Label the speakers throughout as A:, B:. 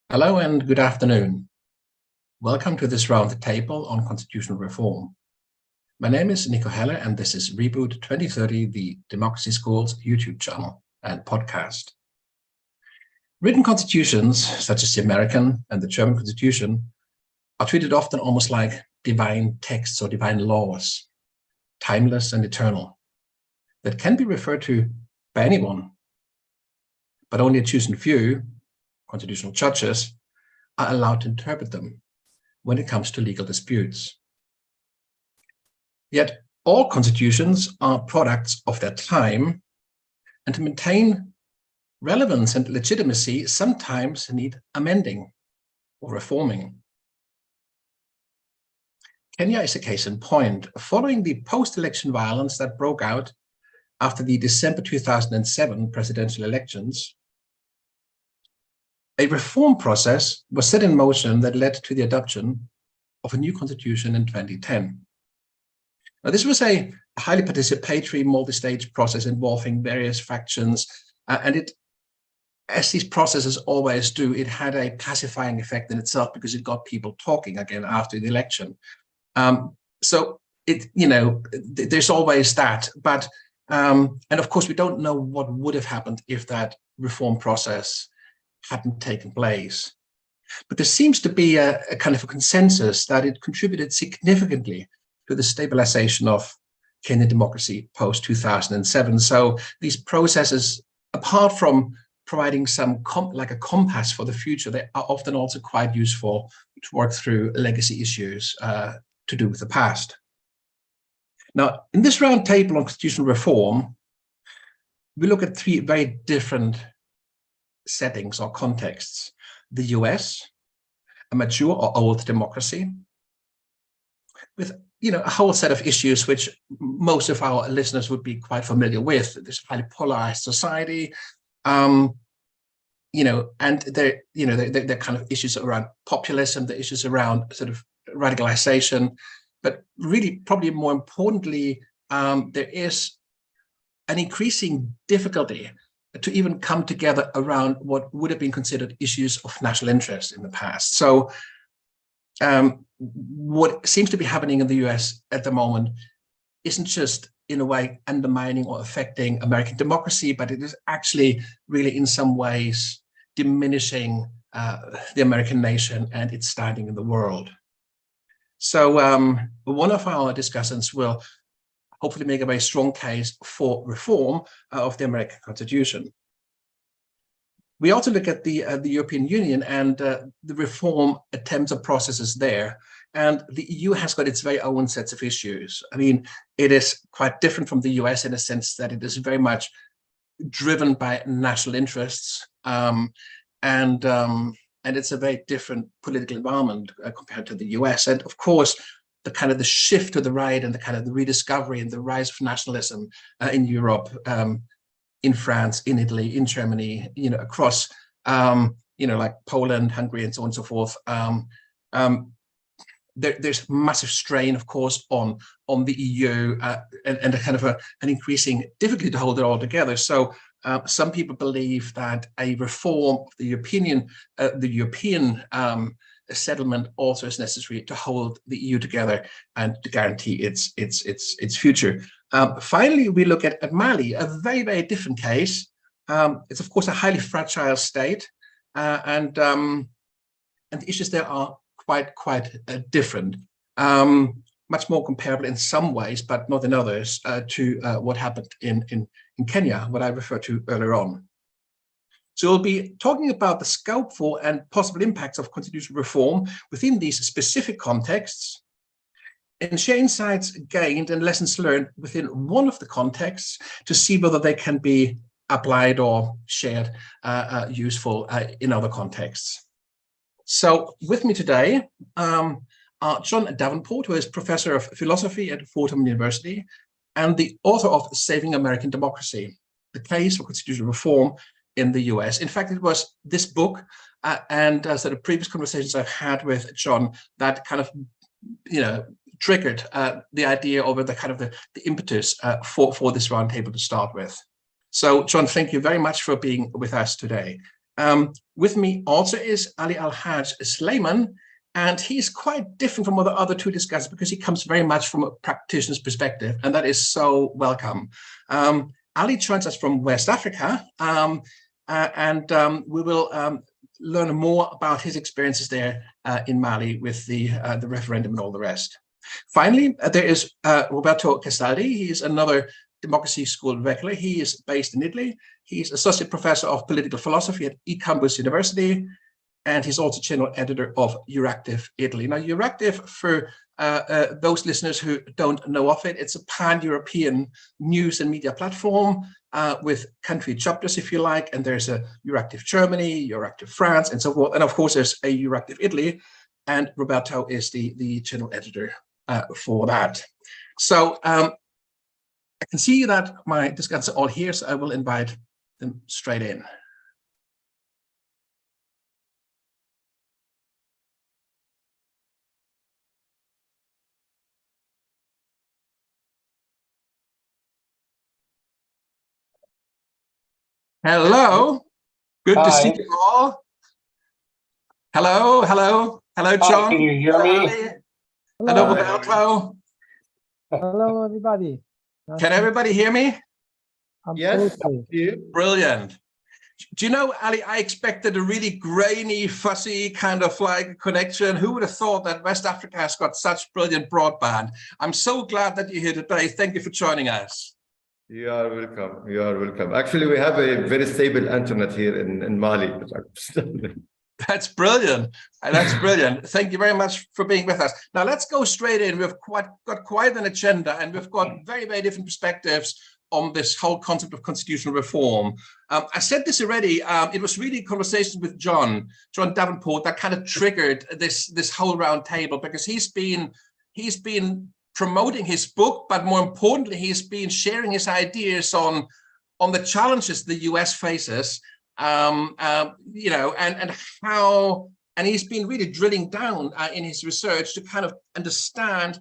A: Hello and good afternoon. Welcome to this round table on constitutional reform. My name is Nico and this is Reboot 2030, the Democracy School's YouTube channel and podcast. Written constitutions, such as the American and the German Constitution, are treated often almost like divine texts or divine laws, timeless and eternal, that can be referred to by anyone, but only a chosen few, constitutional judges, are allowed to interpret them when it comes to legal disputes. Yet all constitutions are products of their time, and to maintain relevance and legitimacy sometimes need amending or reforming. Kenya is a case in point. Following the post-election violence that broke out after the December 2007 presidential elections, a reform process was set in motion that led to the adoption of a new constitution in 2010. Now, this was a highly participatory, multi-stage process involving various factions, and it, as these processes always do, it had a pacifying effect in itself because it got people talking again after the election. So there's always that, but and of course we don't know what would have happened if that reform process hadn't taken place. But there seems to be a kind of a consensus that it contributed significantly to the stabilisation of Kenyan democracy post-2007. So these processes, apart from providing some like a compass for the future, they are often also quite useful to work through legacy issues to do with the past. Now, in this round table on constitutional reform, we look at three very different settings or contexts: the US, a mature or old democracy, with a whole set of issues which most of our listeners would be quite familiar with. This highly polarized society, and there kind of issues around populism, the issues around sort of radicalization, but really, probably more importantly, there is an increasing difficulty to even come together around what would have been considered issues of national interest in the past. So what seems to be happening in the US at the moment isn't just in a way undermining or affecting American democracy, but it is actually really in some ways diminishing the American nation and its standing in the world. So one of our discussants will hopefully make a very strong case for reform of the American Constitution. We also look at the European Union and the reform attempts and processes there. And the EU has got its very own sets of issues. I mean, it is quite different from the US in a sense that it is very much driven by national interests, and it's a very different political environment compared to the US. And of course, the kind of the shift to the right and the kind of the rediscovery and the rise of nationalism in Europe, in France, in Italy, in Germany, across, like Poland, Hungary, and so on and so forth. There's massive strain, of course, on the EU and a kind of an increasing difficulty to hold it all together. So some people believe that a reform of the European settlement also is necessary to hold the EU together and to guarantee its future. Finally, we look at Mali, a very, very different case. It's of course a highly fragile state, and the issues there are quite different. Much more comparable in some ways, but not in others, to what happened in Kenya, what I referred to earlier on. So we'll be talking about the scope for and possible impacts of constitutional reform within these specific contexts, and share insights gained and lessons learned within one of the contexts to see whether they can be applied or shared useful in other contexts. So with me today are John Davenport, who is Professor of Philosophy at Fordham University and the author of Saving American Democracy, The Case for Constitutional Reform in the US. In fact, it was this book and sort of previous conversations I've had with John that kind of, triggered the idea over the kind of the impetus for this roundtable to start with. So, John, thank you very much for being with us today. With me also is Ali Al-Hajj Sleiman, and he's quite different from the other two discussants because he comes very much from a practitioner's perspective, and that is so welcome. Ali joins us from West Africa, and we will learn more about his experiences there in Mali with the referendum and all the rest. Finally, there is Roberto Castaldi. He is another democracy school regular. He is based in Italy. He's associate professor of political philosophy at eCampus University, and he's also general editor of Euractiv Italy. Now, Euractiv, for those listeners who don't know of it, it's a pan-European news and media platform with country chapters, if you like, and there's a Euractiv Germany, Euractiv France, and so forth. And of course, there's a Euractiv Italy, and Roberto is the general editor for that. So I can see that my discussants are all here, so I will invite them straight in. Hello, good to see you all. Hello, John.
B: Can you hear me?
A: Hello, Roberto.
C: Hello, everybody.
A: Can everybody hear me?
B: Yes.
A: Brilliant. Do you know, Ali, I expected a really grainy, fussy kind of like connection. Who would have thought that West Africa has got such brilliant broadband? I'm so glad that you're here today. Thank you for joining us.
B: You are welcome. You are welcome. Actually, we have a very stable internet here in Mali.
A: That's brilliant. That's brilliant. Thank you very much for being with us. Now, let's go straight in. We've got quite an agenda, and we've got very, very different perspectives on this whole concept of constitutional reform. I said this already. It was really conversations with John Davenport that kind of triggered this whole round table, because he's been promoting his book, but more importantly, he's been sharing his ideas on the challenges the US faces, you know, and how, and he's been really drilling down in his research to kind of understand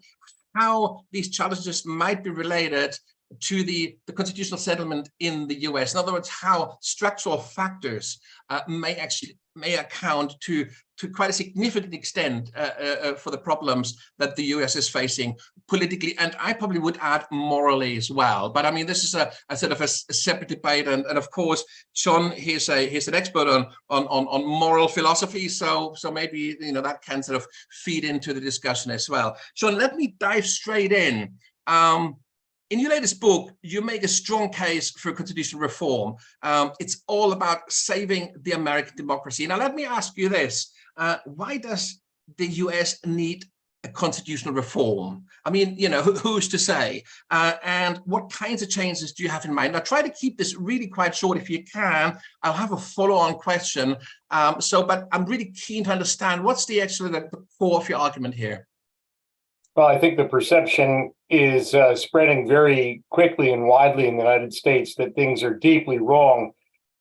A: how these challenges might be related to the constitutional settlement in the US. In other words, how structural factors may account to quite a significant extent for the problems that the US is facing politically, and I probably would add morally as well. But I mean, this is a sort of a separate debate, and of course, John, he's an expert on moral philosophy, so maybe, you know, that can sort of feed into the discussion as well. John, let me dive straight in. In your latest book, you make a strong case for constitutional reform. It's all about saving the American democracy. Now, let me ask you this. Why does the US need a constitutional reform? I mean, you know, who's to say? And what kinds of changes do you have in mind? Now, try to keep this really quite short if you can. I'll have a follow-on question. But I'm really keen to understand what's the core of your argument here.
C: Well, I think the perception is spreading very quickly and widely in the United States that things are deeply wrong.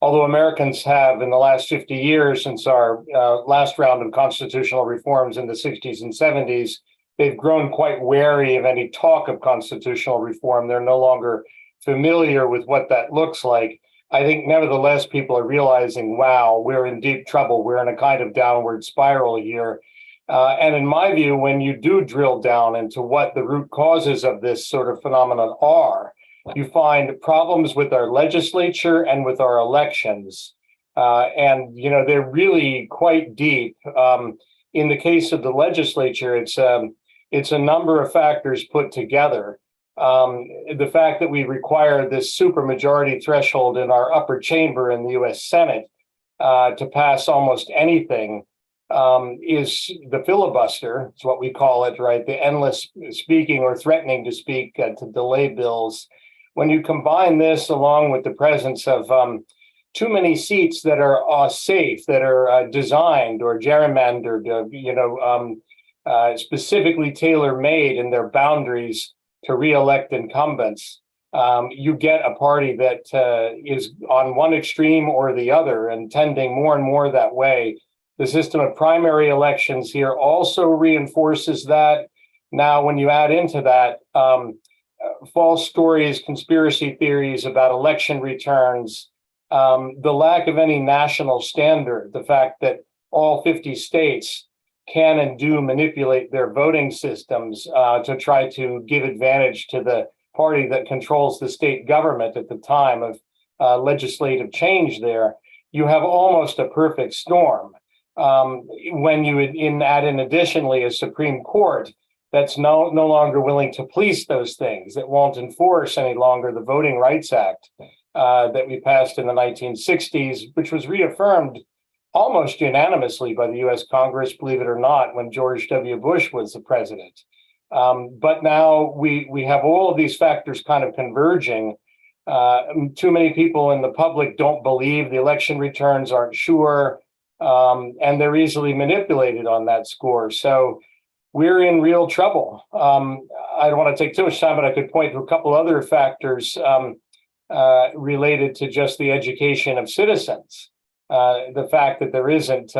C: Although Americans have, in the last 50 years, since our last round of constitutional reforms in the 60s and 70s, they've grown quite wary of any talk of constitutional reform. They're no longer familiar with what that looks like. I think, nevertheless, people are realizing, wow, we're in deep trouble. We're in a kind of downward spiral here. And in my view, when you do drill down into what the root causes of this sort of phenomenon are, you find problems with our legislature and with our elections. And, you know, they're really quite deep. In the case of the legislature, it's a number of factors put together. The fact that we require this supermajority threshold in our upper chamber in the US Senate to pass almost anything is the filibuster. It's what we call it, right? The endless speaking or threatening to speak to delay bills. When you combine this along with the presence of too many seats that are safe, that are designed or gerrymandered, specifically tailor-made in their boundaries to re-elect incumbents, you get a party that is on one extreme or the other and tending more and more that way. The system of primary elections here also reinforces that. Now, when you add into that false stories, conspiracy theories about election returns, the lack of any national standard, the fact that all 50 states can and do manipulate their voting systems to try to give advantage to the party that controls the state government at the time of legislative change there, you have almost a perfect storm. When you add in additionally a Supreme Court that's no longer willing to police those things, that won't enforce any longer the Voting Rights Act that we passed in the 1960s, which was reaffirmed almost unanimously by the US Congress, believe it or not, when George W. Bush was the president. But now we have all of these factors kind of converging. Too many people in the public don't believe the election returns aren't sure, and they're easily manipulated on that score. So we're in real trouble. I don't want to take too much time, but I could point to a couple other factors related to just the education of citizens. The fact that there isn't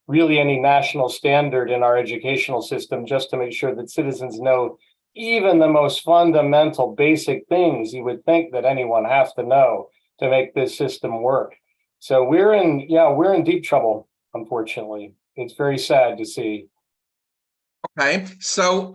C: really any national standard in our educational system just to make sure that citizens know even the most fundamental basic things you would think that anyone has to know to make this system work. So we're in deep trouble, unfortunately. It's very sad to see.
A: Okay, so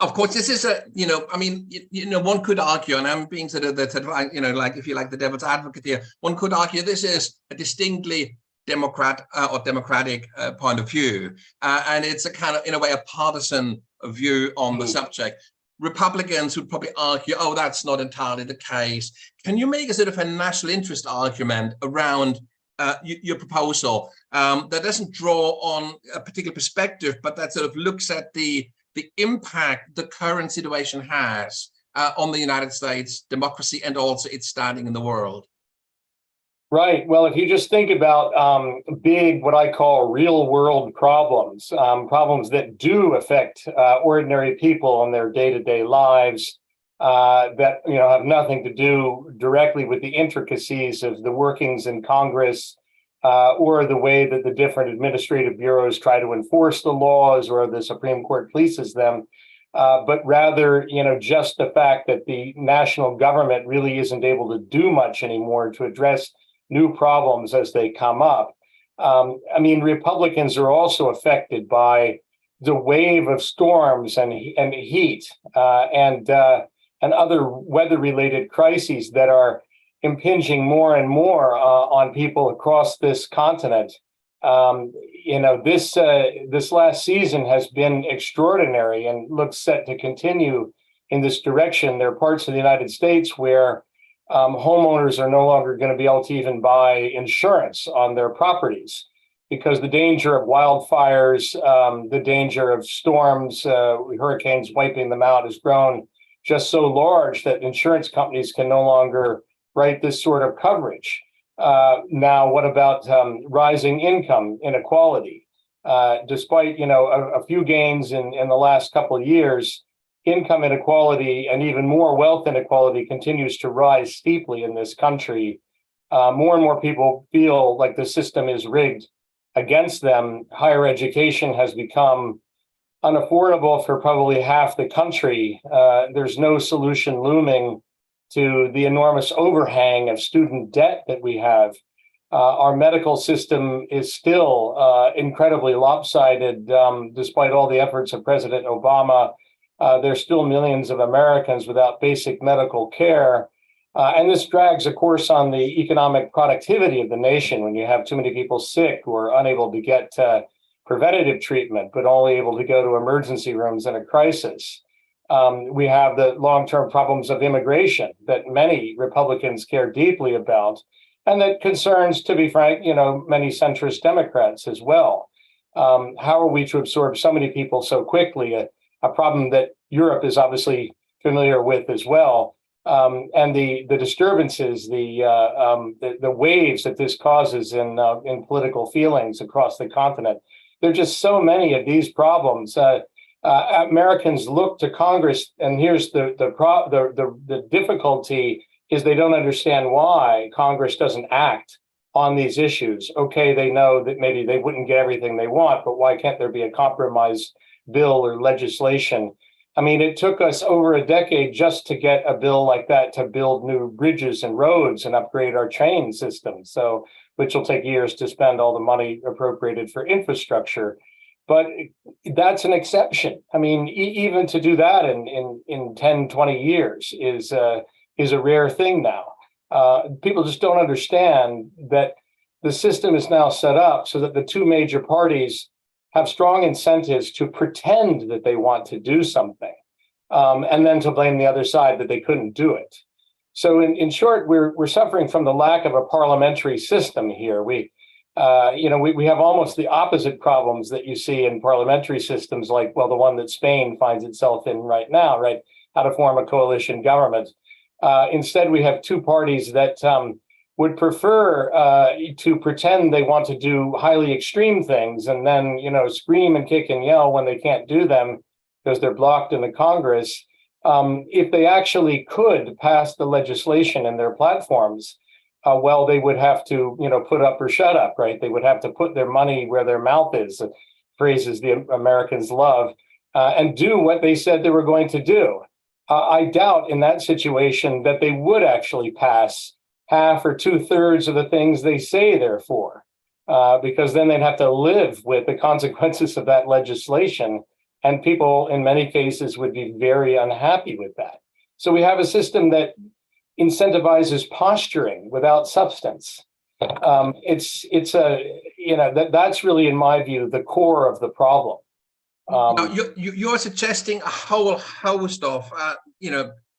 A: of course, this is one could argue, and I'm being sort of like, if you like, the devil's advocate here, one could argue this is a distinctly democratic point of view, and it's a kind of, in a way, a partisan view on the subject. Republicans would probably argue, oh, that's not entirely the case. Can you make a sort of a national interest argument around your proposal that doesn't draw on a particular perspective, but that sort of looks at the impact the current situation has on the United States democracy and also its standing in the world?
C: Right. Well, if you just think about big, what I call real world problems, problems that do affect ordinary people in their day-to-day lives, that have nothing to do directly with the intricacies of the workings in Congress, or the way that the different administrative bureaus try to enforce the laws or the Supreme Court polices them, but rather, just the fact that the national government really isn't able to do much anymore to address new problems as they come up. Republicans are also affected by the wave of storms and heat and other weather-related crises that are impinging more and more on people across this continent. This last season has been extraordinary and looks set to continue in this direction. There are parts of the United States where homeowners are no longer going to be able to even buy insurance on their properties because the danger of wildfires, the danger of storms, hurricanes wiping them out has grown just so large that insurance companies can no longer write this sort of coverage. Now, what about rising income inequality? Despite a few gains in the last couple of years, income inequality and even more wealth inequality continues to rise steeply in this country. More and more people feel like the system is rigged against them. Higher education has become unaffordable for probably half the country. There's no solution looming to the enormous overhang of student debt that we have. Our medical system is still incredibly lopsided, despite all the efforts of President Obama. There's still millions of Americans without basic medical care. And this drags, of course, on the economic productivity of the nation when you have too many people sick who are unable to get preventative treatment, but only able to go to emergency rooms in a crisis. We have the long-term problems of immigration that many Republicans care deeply about, and that concerns, to be frank, many centrist Democrats as well. How are we to absorb so many people so quickly? A problem that Europe is obviously familiar with as well, and the disturbances, the waves that this causes in political feelings across the continent. There are just so many of these problems. Americans look to Congress, and here's the difficulty is they don't understand why Congress doesn't act on these issues. Okay, they know that maybe they wouldn't get everything they want, but why can't there be a compromise bill or legislation I mean, it took us over a decade just to get a bill like that to build new bridges and roads and upgrade our train system. So, which will take years to spend all the money appropriated for infrastructure. But that's an exception. I mean, even to do that in 10, 20 years is a rare thing now. People just don't understand that the system is now set up so that the two major parties have strong incentives to pretend that they want to do something, and then to blame the other side that they couldn't do it. So in short, we're suffering from the lack of a parliamentary system here. We have almost the opposite problems that you see in parliamentary systems, like, well, the one that Spain finds itself in right now, right? How to form a coalition government. Instead, we have two parties that would prefer to pretend they want to do highly extreme things and then, scream and kick and yell when they can't do them because they're blocked in the Congress. If they actually could pass the legislation in their platforms, well, they would have to, put up or shut up, right? They would have to put their money where their mouth is, phrases the Americans love, and do what they said they were going to do. I doubt in that situation that they would actually pass half or 2/3 of the things they say they're for, because then they'd have to live with the consequences of that legislation. And people in many cases would be very unhappy with that. So we have a system that incentivizes posturing without substance. That's really, in my view, the core of the problem.
A: Now, you're suggesting a whole host of,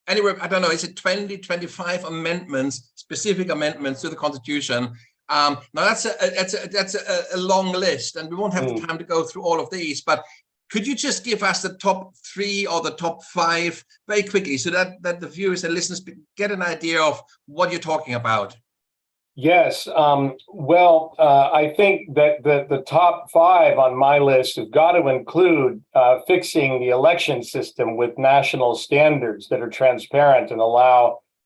A: anywhere, I don't know, is it 20, 25 amendments, specific amendments to the Constitution? Now, that's a long list, and we won't have the time to go through all of these, but could you just give us the top 3 or the top 5 very quickly so that the viewers and listeners get an idea of what you're talking about?
C: Yes. I think that the top 5 on my list have got to include fixing the election system with national standards that are transparent and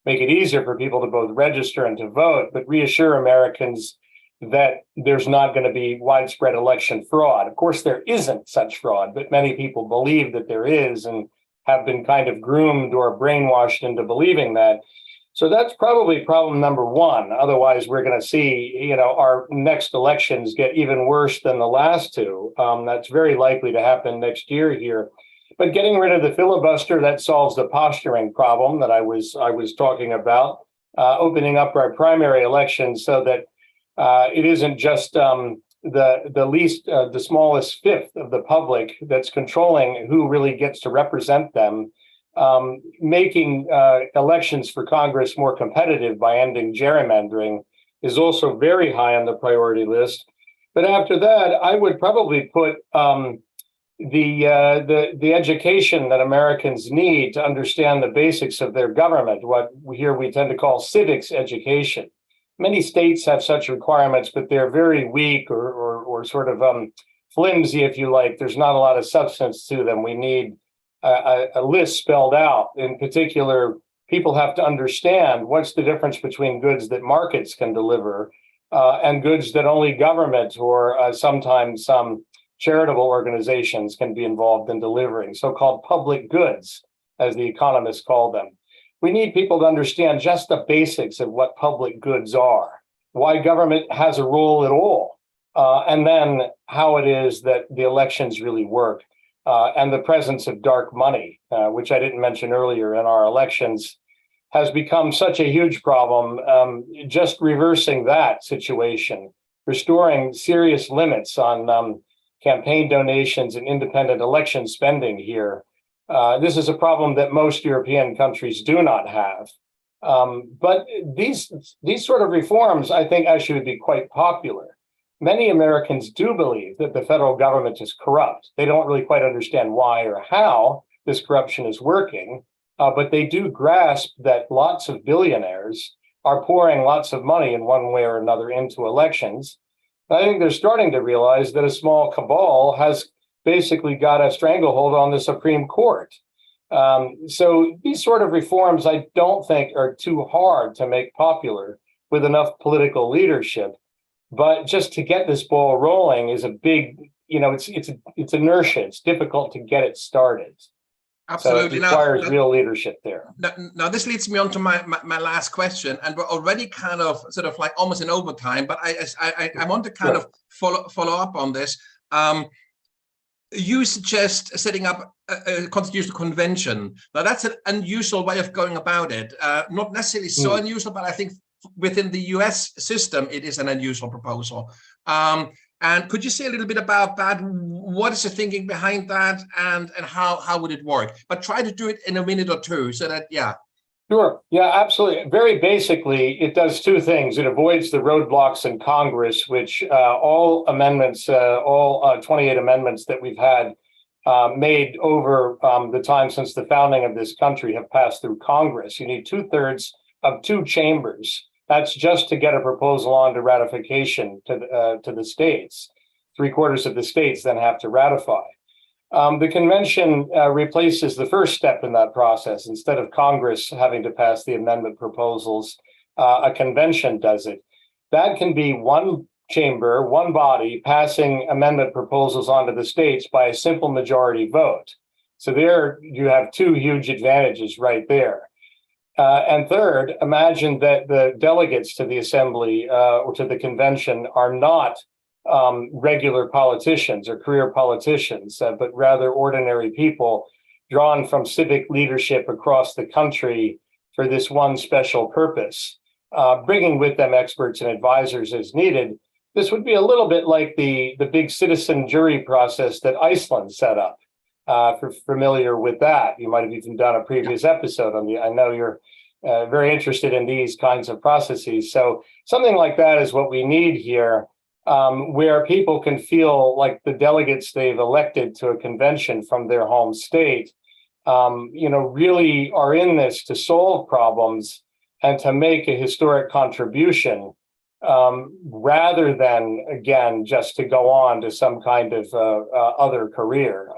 C: make it easier for people to both register and to vote, but reassure Americans that there's not going to be widespread election fraud. Of course, there isn't such fraud, but many people believe that there is and have been kind of groomed or brainwashed into believing that. So that's probably problem number 1. Otherwise, we're going to see, our next elections get even worse than the last 2. That's very likely to happen next year here. But getting rid of the filibuster, that solves the posturing problem that I was talking about. Opening up our primary elections so that it isn't just the smallest fifth of the public that's controlling who really gets to represent them. Making elections for Congress more competitive by ending gerrymandering is also very high on the priority list. But after that, I would probably put the education that Americans need to understand the basics of their government, what here we tend to call civics education. Many states have such requirements, but they're very weak or sort of flimsy, if you like. There's not a lot of substance to them. We need a list spelled out. In particular, people have to understand what's the difference between goods that markets can deliver and goods that only government or sometimes some charitable organizations can be involved in delivering, so-called public goods, as the economists call them. We need people to understand just the basics of what public goods are, why government has a role at all, and then how it is that the elections really work. And the presence of dark money, which I didn't mention earlier in our elections, has become such a huge problem. Just reversing that situation, restoring serious limits on campaign donations and independent election spending here. This is a problem that most European countries do not have. But these sort of reforms, I think, actually would be quite popular. Many Americans do believe that the federal government is corrupt. They don't really quite understand why or how this corruption is working, but they do grasp that lots of billionaires are pouring lots of money in one way or another into elections. I think they're starting to realize that a small cabal has basically got a stranglehold on the Supreme Court. So these sort of reforms, I don't think, are too hard to make popular with enough political leadership. But just to get this ball rolling is a big, it's inertia. It's difficult to get it started.
A: Absolutely.
C: So it requires real leadership there.
A: Now, this leads me on to my last question, and we're already kind of sort of like almost in overtime, but I want to kind of follow up on this. You suggest setting up a constitutional convention. Now, that's an unusual way of going about it. Not necessarily so unusual, but I think within the US system, it is an unusual proposal. And could you say a little bit about that? What is the thinking behind that, and how would it work? But try to do it in a minute or two, so that, yeah.
C: Sure. Yeah, absolutely. Very basically, it does two things. It avoids the roadblocks in Congress, which all amendments, all 28 amendments that we've had made over the time since the founding of this country have passed through Congress. You need 2/3 of two chambers. That's just to get a proposal on to ratification to the states. 3/4 of the states then have to ratify. The convention replaces the first step in that process. Instead of Congress having to pass the amendment proposals, a convention does it. That can be one chamber, one body passing amendment proposals onto the states by a simple majority vote. So there you have two huge advantages right there. And third, imagine that the delegates to the assembly or to the convention are not regular politicians or career politicians, but rather ordinary people drawn from civic leadership across the country for this one special purpose, bringing with them experts and advisors as needed. This would be a little bit like the big citizen jury process that Iceland set up. If you're familiar with that, you might have even done a previous episode on I know you're very interested in these kinds of processes. So something like that is what we need here, where people can feel like the delegates they've elected to a convention from their home state, really are in this to solve problems and to make a historic contribution, rather than, again, just to go on to some kind of other career.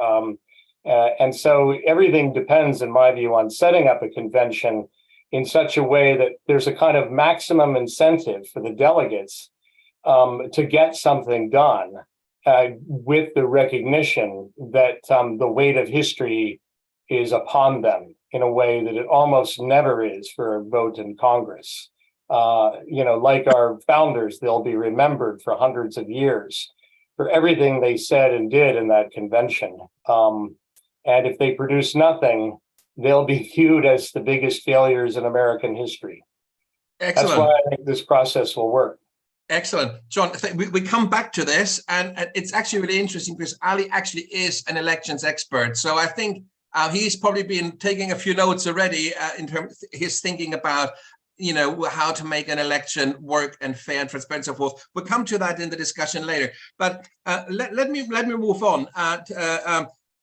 C: And so everything depends, in my view, on setting up a convention in such a way that there's a kind of maximum incentive for the delegates to get something done, with the recognition that the weight of history is upon them in a way that it almost never is for a vote in Congress. Like our founders, they'll be remembered for hundreds of years for everything they said and did in that convention. And if they produce nothing, they'll be viewed as the biggest failures in American history.
A: Excellent.
C: That's why I think this process will work.
A: Excellent. John, we come back to this, and it's actually really interesting because Ali actually is an elections expert. So I think he's probably been taking a few notes already in terms of his thinking about, how to make an election work and fair and transparent and so forth. We'll come to that in the discussion later. But let me move on.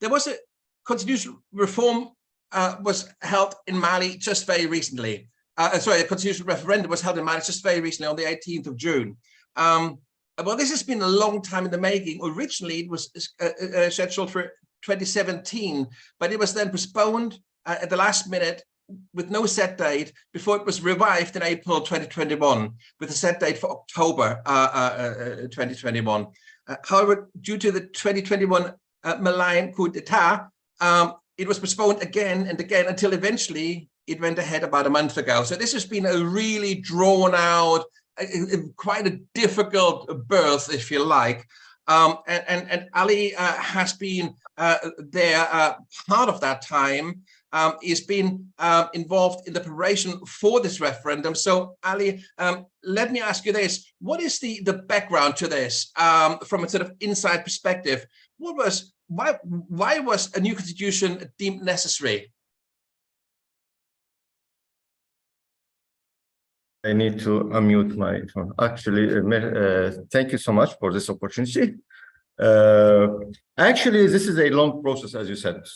A: There was a constitutional reform was held in Mali just very recently. A constitutional referendum was held in Mali just very recently on the 18th of June. Well, this has been a long time in the making. Originally, it was scheduled for 2017, but it was then postponed at the last minute with no set date before it was revived in April 2021 with a set date for October 2021. However, due to the 2021 Malian coup d'etat, it was postponed again and again until eventually it went ahead about a month ago. So this has been a really drawn out, quite a difficult birth, if you like. And Ali has been there part of that time. He's been involved in the preparation for this referendum. So Ali, let me ask you this. What is the background to this from a sort of inside perspective? Why was a new constitution deemed necessary?
B: I need to unmute my phone. Actually, thank you so much for this opportunity. Actually, this is a long process, as you said,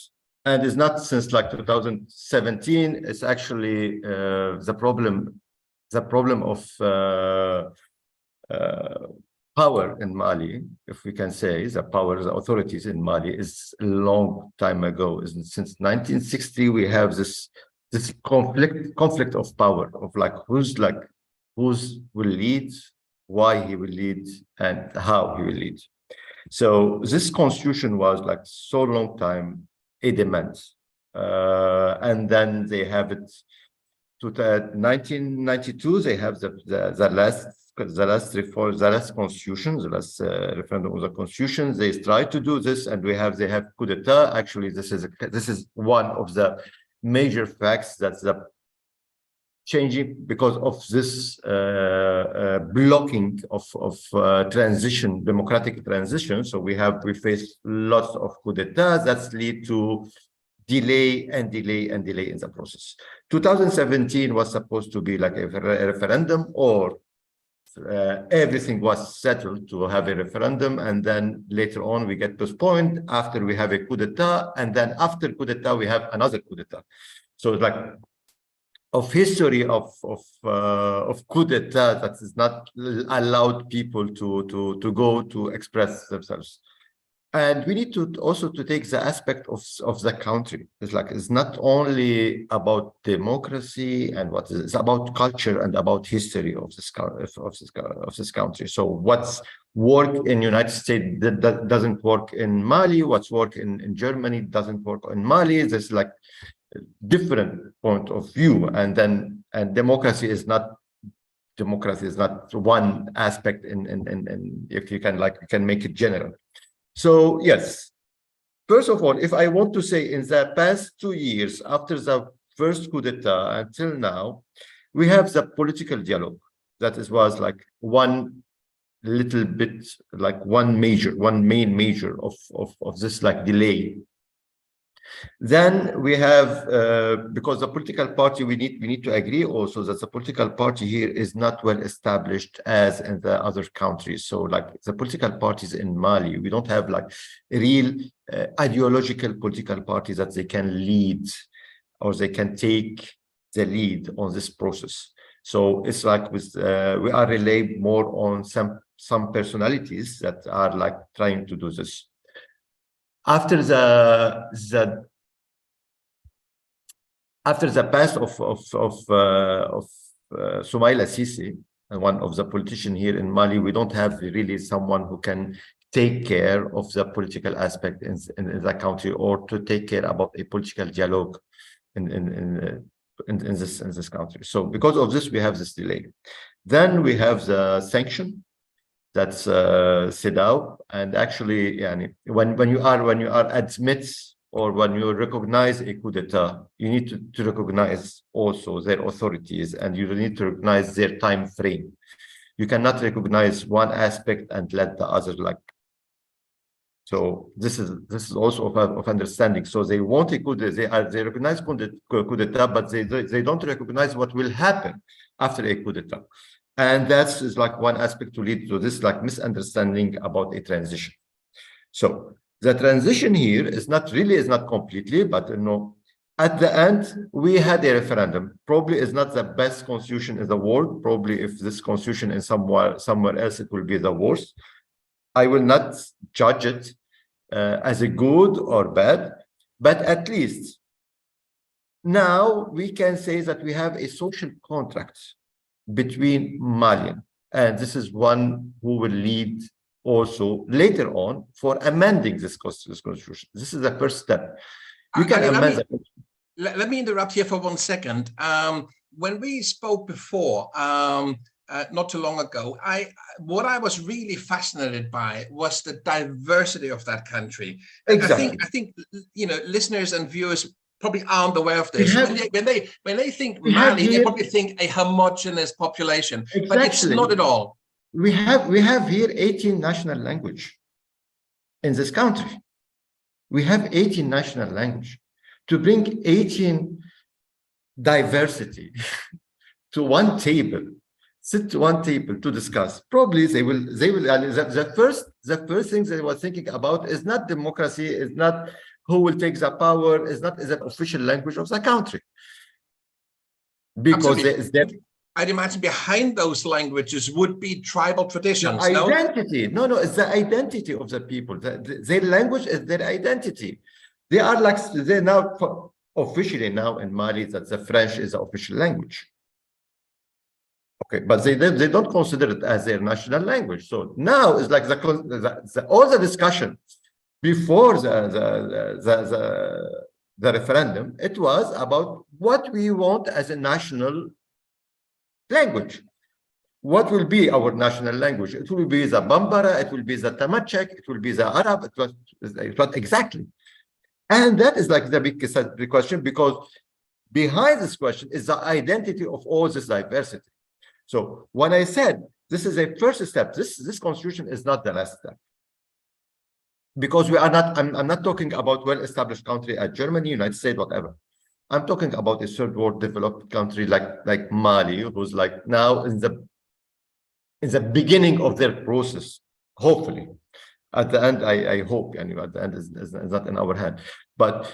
B: and it's not since like 2017. It's actually the problem of power in Mali, if we can say, the authorities in Mali is a long time ago. Since 1960, we have this conflict of power, of like who's will lead, why he will lead, and how he will lead. So this constitution was like so long time a demand. and then they have it to 1992. They have the last reform, the last constitution, the last referendum of the constitution. They try to do this, and they have coup d'etat. Actually, this is one of the major facts that's the changing because of this blocking of transition, democratic transition. So we face lots of coup d'etats that lead to delay and delay and delay in the process. 2017 was supposed to be like a referendum, or everything was settled to have a referendum, and then later on we get postponed after we have a coup d'etat, and then after coup d'etat we have another coup d'etat. So it's like of history of coup d'etat that is not allowed people to go to express themselves. And we need to also to take the aspect of the country. It's not only about democracy and it's about culture and about history of this country. So what's work in United States that doesn't work in Mali, what's work in Germany doesn't work in Mali. There's like different point of view, and democracy is not one aspect in if you can make it general. So yes, first of all, if I want to say in the past 2 years after the first coup d'etat until now, we have the political dialogue was like one little bit, like one main major of this like delay. Then we have because the political party, we need to agree also that the political party here is not well established as in the other countries. So like the political parties in Mali, we don't have like real ideological political parties that they can lead or they can take the lead on this process. So it's like with we are relying more on some personalities that are like trying to do this. After the pass of Soumaïla Cissé, one of the politicians here in Mali, we don't have really someone who can take care of the political aspect in the country, or to take care about a political dialogue in this country. So because of this, we have this delay. Then we have the sanction that's CEDAW, and actually, when you are admit or when you recognize a coup d'etat, you need to recognize also their authorities, and you need to recognize their time frame. You cannot recognize one aspect and let the other like. So this is also of understanding. So they want a coup d'etat, they recognize coup d'etat, but they don't recognize what will happen after a coup d'etat. And that's is like one aspect to lead to this like misunderstanding about a transition. So the transition here is not completely, but at the end we had a referendum. Probably is not the best constitution in the world. Probably if this constitution is somewhere else, it will be the worst. I will not judge it as a good or bad, but at least now we can say that we have a social contract between Malian, and this is one who will lead also later on for amending this constitution. This is the first step. You can amend.
A: Let me interrupt here for 1 second. When we spoke before, not too long ago, what I was really fascinated by was the diversity of that country.
B: Exactly.
A: I think listeners and viewers probably aren't aware of this. When they think Mali, they probably think a homogeneous population, exactly. But it's not at all.
B: We have here 18 national language in this country. We have 18 national language. To bring 18 diversity to one table, sit to one table to discuss. Probably they will. The first thing they were thinking about is not democracy, is not who will take the power, is an official language of the country. Because
A: I'd imagine behind those languages would be tribal traditions.
B: The identity. No, it's the identity of the people. Their language is their identity. They are like, they're now officially now in Mali that the French is the official language. Okay, but they don't consider it as their national language. So now it's like all the discussion before the the referendum, it was about what we want as a national language. What will be our national language? It will be the Bambara, it will be the Tamashek, it will be the Arab, it was exactly. And that is like the big question, because behind this question is the identity of all this diversity. So when I said this is a first step, this constitution is not the last step. Because we are not, I'm not talking about well-established country at Germany, United States, whatever. I'm talking about a third world developed country like Mali, who's like now in the beginning of their process, hopefully. At the end, I hope, and at the end is not in our hand. But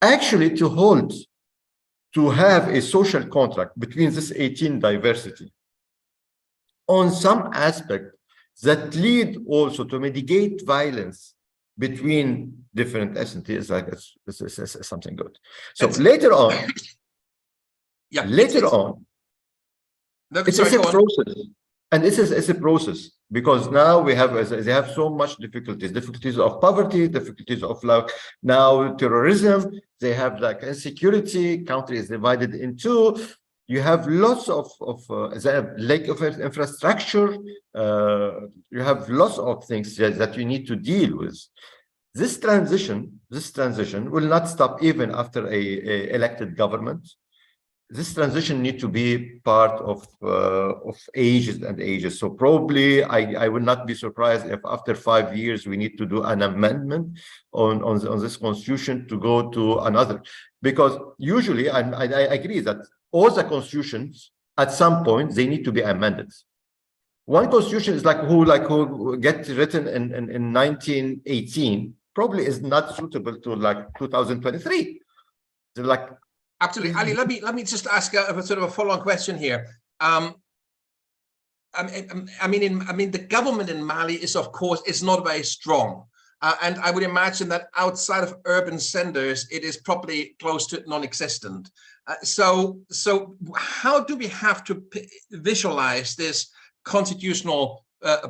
B: actually to have a social contract between this 18 diversity on some aspect that lead also to mitigate violence between different ethnicities, like it's something good. So later on,
A: yeah,
B: later on, it's a process. And it's a process, because now they have so much difficulties of poverty, difficulties of like now terrorism, they have like insecurity, country is divided in two. You have lots of lack of infrastructure. You have lots of things that you need to deal with. This transition will not stop even after a elected government. This transition needs to be part of ages and ages. So probably I will not be surprised if after 5 years we need to do an amendment on this constitution to go to another, because usually I agree that all the constitutions at some point they need to be amended. One constitution is who gets written in 1918 probably is not suitable to like 2023. They're like.
A: Absolutely, Ali. Let me just ask a sort of a follow-on question here. I mean, the government in Mali is not very strong, and I would imagine that outside of urban centers, it is probably close to non-existent. So how do we have to visualize this constitutional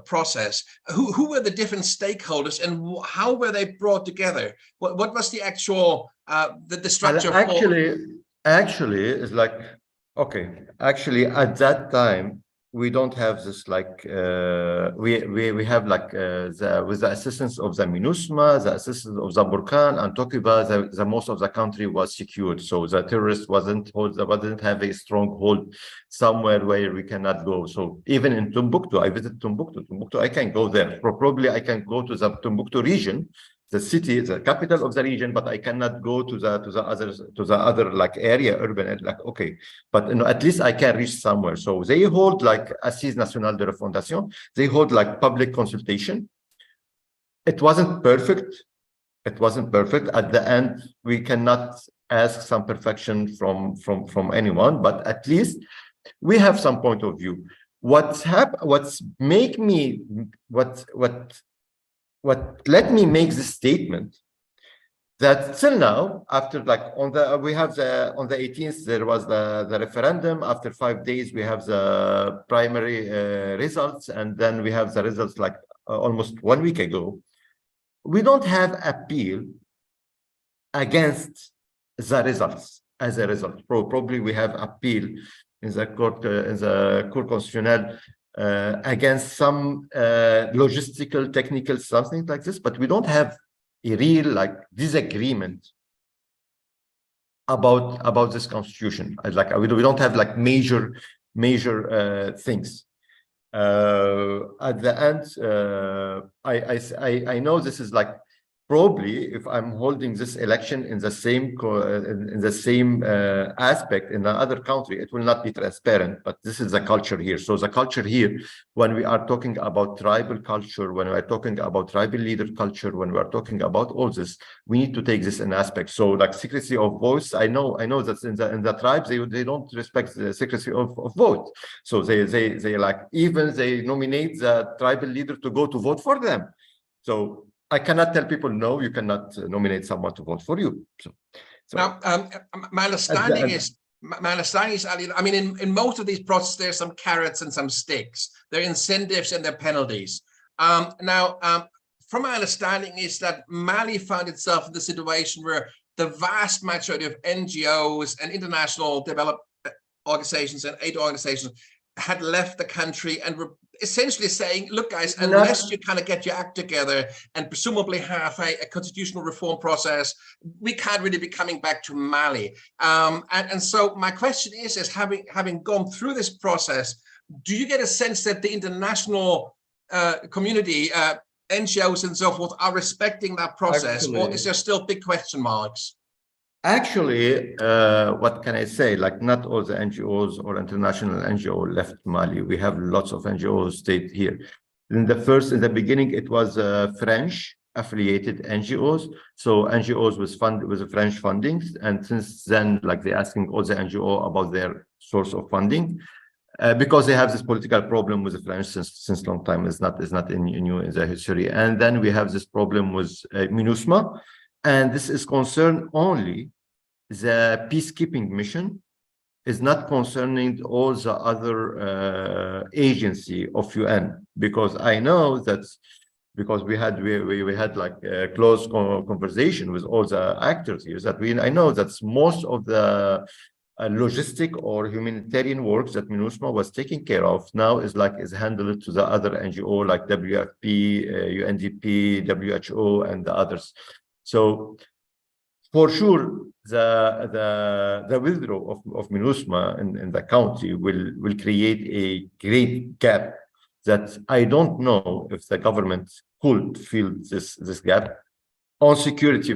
A: process? Who were the different stakeholders, and how were they brought together? What was the actual the structure?
B: Actually, it's like, okay. Actually, at that time, we don't have this like we have like with the assistance of the MINUSMA, the assistance of the Burkan and Tokiba, the most of the country was secured. So the terrorists wasn't have a stronghold somewhere where we cannot go. So even in Timbuktu, I visited Timbuktu, I can go there. Probably I can go to the Timbuktu region, the city, the capital of the region, but I cannot go to the other like area, urban, like, okay, but you know, at least I can reach somewhere. So they hold like Assise Nationale de Refondation, they hold like public consultation. It wasn't perfect. At the end, we cannot ask some perfection from anyone, but at least we have some point of view. What let me make this statement that till now, after like on the 18th there was the referendum. After 5 days we have the primary results, and then we have the results like almost 1 week ago. We don't have appeal against the results as a result. Probably we have appeal in the court constitutionnel against some logistical, technical, something like this, but we don't have a real like disagreement about this constitution. Like we don't have like major things. At the end, I know this is like probably if I'm holding this election in the same aspect in another country, it will not be transparent, but this is the culture here. So the culture here, when we are talking about tribal culture, when we are talking about tribal leader culture, when we are talking about all this, we need to take this in aspect. So like secrecy of voice, I know that in the tribes, they don't respect the secrecy of vote. So they like, even they nominate the tribal leader to go to vote for them. So I cannot tell people, no, you cannot nominate someone to vote for you. So
A: now, my understanding is, Ali, I mean, in most of these processes, there's some carrots and some sticks. There are incentives and there are penalties. From my understanding is that Mali found itself in the situation where the vast majority of NGOs and international development organizations and aid organizations had left the country and were essentially saying, look, guys, unless you kind of get your act together and presumably have a constitutional reform process, we can't really be coming back to Mali. And so my question is having gone through this process, do you get a sense that the international community, NGOs and so forth, are respecting that process? Actually, or is there still big question marks?
B: Actually, what can I say? Like, not all the NGOs or international NGO left Mali. We have lots of NGOs stayed here. In the beginning, it was French affiliated NGOs. So NGOs was funded with the French funding, and since then, like, they're asking all the NGO about their source of funding, because they have this political problem with the French since long time. It's not new in the history. And then we have this problem with MINUSMA. And this is concerned only the peacekeeping mission, is not concerning all the other agency of UN, because I know that, because we had like a close conversation with all the actors here, that I know that most of the logistic or humanitarian works that MINUSMA was taking care of now is handled to the other NGO like WFP, UNDP, WHO, and the others. So for sure, the withdrawal of MINUSMA in the country will create a great gap that I don't know if the government could fill this gap on security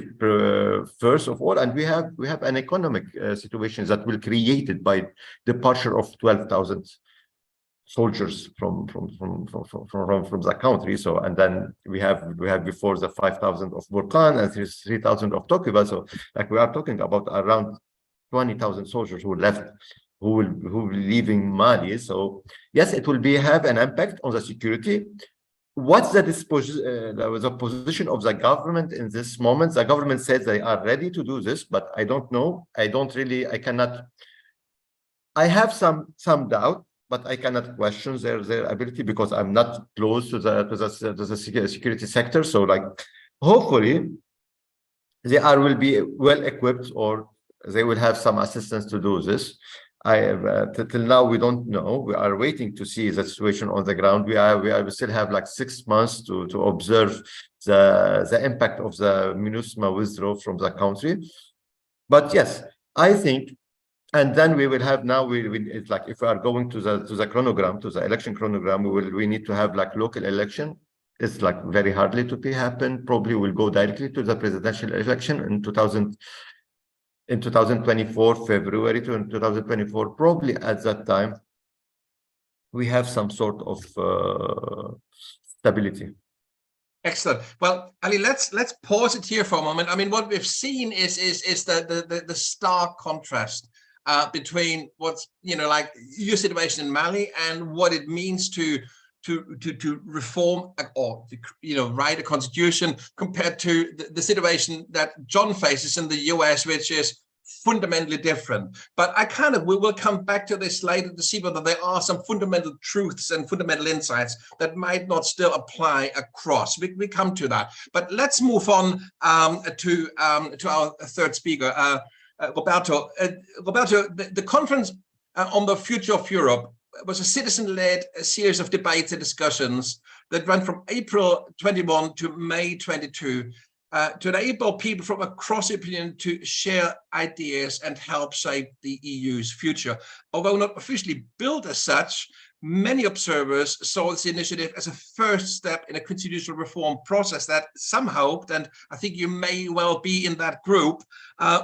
B: first of all, and we have an economic situation that will created by departure of 12,000 soldiers from the country. So, and then we have before the 5,000 of Burkan and 3,000 of Tokuba. So, like, we are talking about around 20,000 soldiers who left, who will be leaving Mali. So yes, it will have an impact on the security. What's the position of the government in this moment? The government says they are ready to do this, but I don't know. I have some doubt, but I cannot question their ability, because I'm not close to the security sector. So, like, hopefully they will be well equipped, or they will have some assistance to do this. Till now we don't know. We are waiting to see the situation on the ground. We still have like 6 months to observe the impact of the MINUSMA withdrawal from the country. But yes, I think. And then we will have now. It's like, if we are going to the chronogram, to the election chronogram, we need to have like local election. It's like very hardly to happen. Probably we'll go directly to the presidential election in 2024, February to 2024. Probably at that time we have some sort of stability.
A: Excellent. Well, Ali, let's pause it here for a moment. I mean, what we've seen is the stark contrast between what's, like your situation in Mali and what it means to reform or write a constitution, compared to the situation that John faces in the US, which is fundamentally different. But we will come back to this later to see whether there are some fundamental truths and fundamental insights that might not still apply across. We come to that. But let's move on to our third speaker, Roberto. Roberto, the conference on the future of Europe was a citizen-led series of debates and discussions that ran from April 21 to May 22 to enable people from across the opinion to share ideas and help shape the EU's future. Although not officially built as such, many observers saw this initiative as a first step in a constitutional reform process that some hoped, and I think you may well be in that group,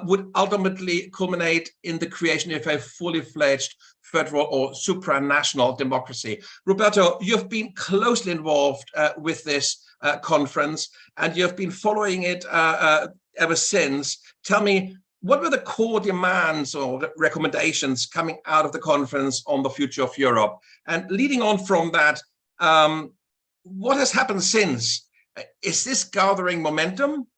A: would ultimately culminate in the creation of a fully fledged federal or supranational democracy. Roberto, you've been closely involved with this conference, and you've been following it ever since. Tell me, what were the core demands or recommendations coming out of the conference on the future of Europe? And leading on from that, what has happened since? Is this gathering momentum,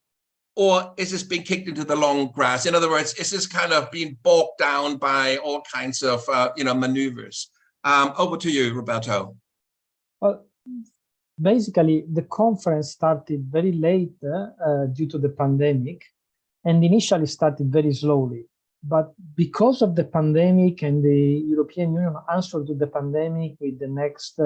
A: or is this being kicked into the long grass? In other words, is this kind of being bogged down by all kinds of maneuvers? Over to you, Roberto.
D: Well, basically, the conference started very late due to the pandemic. and initially started very slowly. But because of the pandemic and the European Union answered to the pandemic with the next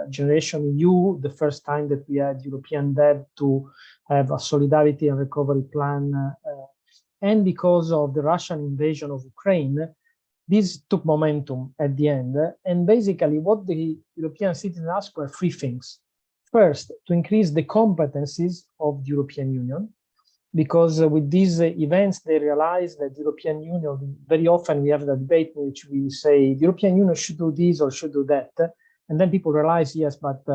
D: generation EU, the first time that we had European debt to have a solidarity and recovery plan, and because of the Russian invasion of Ukraine, this took momentum at the end. And basically what the European citizens asked were three things. First, to increase the competencies of the European Union, because with these events, they realize that the European Union, very often we have a debate in which we say the European Union should do this or should do that. And then people realize, yes, but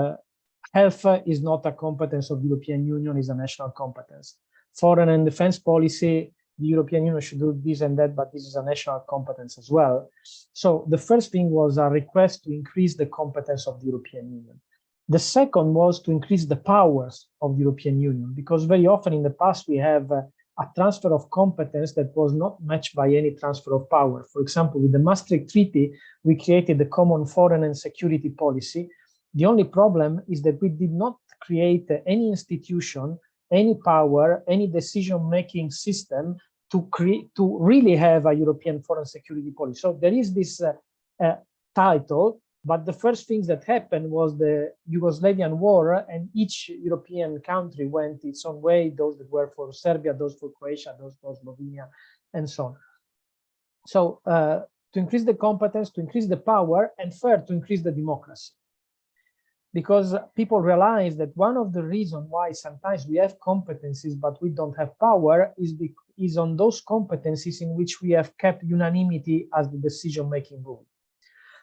D: health is not a competence of the European Union, it's a national competence. Foreign and defense policy, the European Union should do this and that, but this is a national competence as well. So the first thing was a request to increase the competence of the European Union. The second was to increase the powers of the European Union, because very often in the past we have a transfer of competence that was not matched by any transfer of power. For example, with the Maastricht Treaty, we created the common foreign and security policy. The only problem is that we did not create any institution, any power, any decision-making system to really have a European foreign security policy. So there is this title, but the first things that happened was the Yugoslavian war, and each European country went its own way, those that were for Serbia, those for Croatia, those for Slovenia, and so on. So to increase the competence, to increase the power, and third, to increase the democracy. Because people realize that one of the reasons why sometimes we have competencies but we don't have power is on those competencies in which we have kept unanimity as the decision-making rule.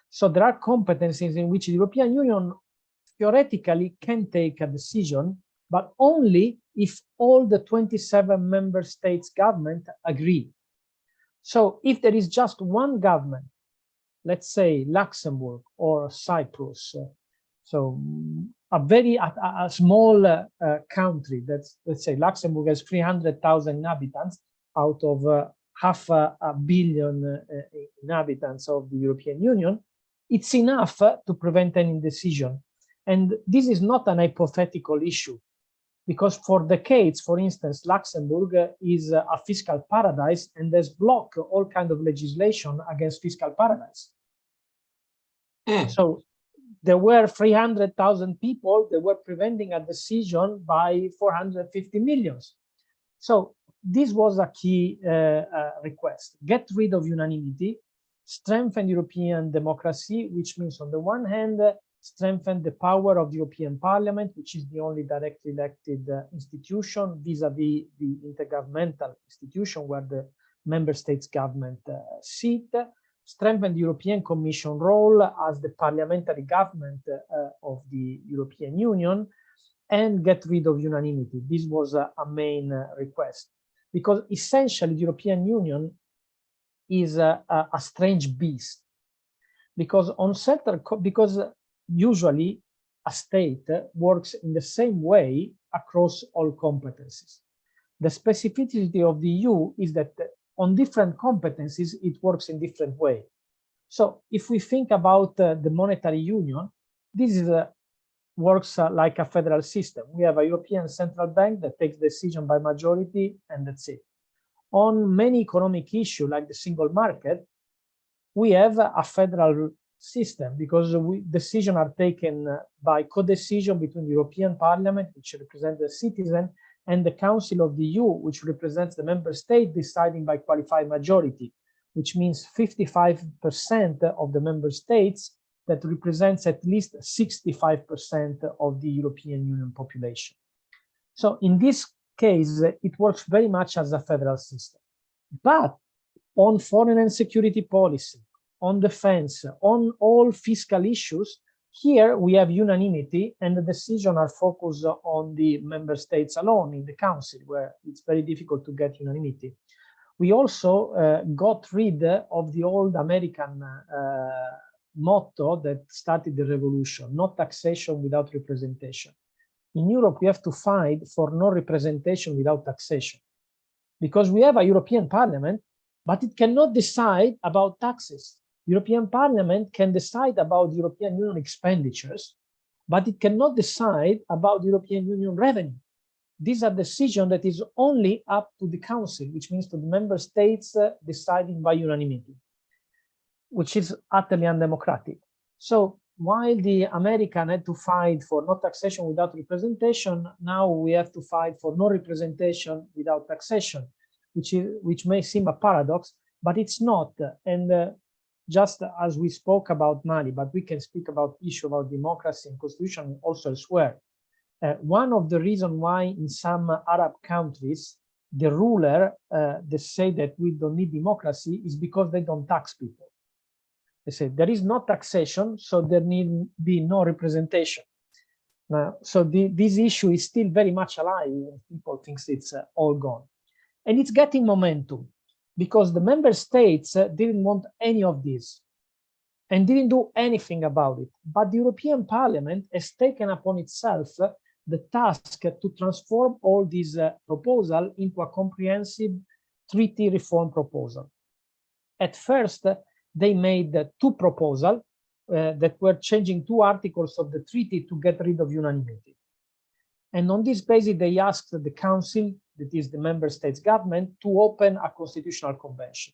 D: So there are competencies in which the European Union theoretically can take a decision, but only if all the 27 member states government agree. So if there is just one government, let's say Luxembourg or Cyprus, so a small country, that's, let's say Luxembourg has 300,000 inhabitants out of half a billion inhabitants of the European Union, it's enough to prevent any decision. And this is not an hypothetical issue, because for decades, for instance, Luxembourg is a fiscal paradise and has blocked all kinds of legislation against fiscal paradise. So there were 300,000 people that were preventing a decision by 450 million. So this was a key request. Get rid of unanimity, strengthen European democracy, which means on the one hand, strengthen the power of the European Parliament, which is the only directly elected institution vis-à-vis the intergovernmental institution where the member states government sit, strengthen the European Commission role as the parliamentary government of the European Union, and get rid of unanimity. This was a main request, because essentially the European Union is a strange beast, because because usually a state works in the same way across all competencies. The specificity of the EU is that on different competencies, it works in different way. So if we think about the monetary union, this is works like a federal system. We have a European central bank that takes decision by majority, and that's it. On many economic issues like the single market, we have a federal system because decisions are taken by co-decision between the European Parliament, which represents the citizen, and the Council of the EU, which represents the member state, deciding by qualified majority, which means 55% of the member states that represents at least 65% of the European Union population. So in this case, it works very much as a federal system. But on foreign and security policy, on defense, on all fiscal issues, here we have unanimity and the decisions are focused on the member states alone in the council, where it's very difficult to get unanimity. We also got rid of the old American motto that started the revolution, not taxation without representation. In Europe, we have to fight for no representation without taxation, because we have a European Parliament, but it cannot decide about taxes. European Parliament can decide about European Union expenditures, but it cannot decide about European Union revenue. This is a decision that is only up to the Council, which means to the member states deciding by unanimity, which is utterly undemocratic. So while the American had to fight for no taxation without representation, now we have to fight for no representation without taxation, which may seem a paradox, but it's not. And just as we spoke about Mali, but we can speak about issue about democracy and constitution also elsewhere. One of the reasons why in some Arab countries, the ruler, they say that we don't need democracy is because they don't tax people. They say there is no taxation, so there need be no representation. So this issue is still very much alive. People think it's all gone. And it's getting momentum because the member states didn't want any of this and didn't do anything about it. But the European Parliament has taken upon itself the task to transform all these proposals into a comprehensive treaty reform proposal. At first, they made two proposals that were changing two articles of the treaty to get rid of unanimity. And on this basis, they asked the Council, that is the member states government, to open a constitutional convention.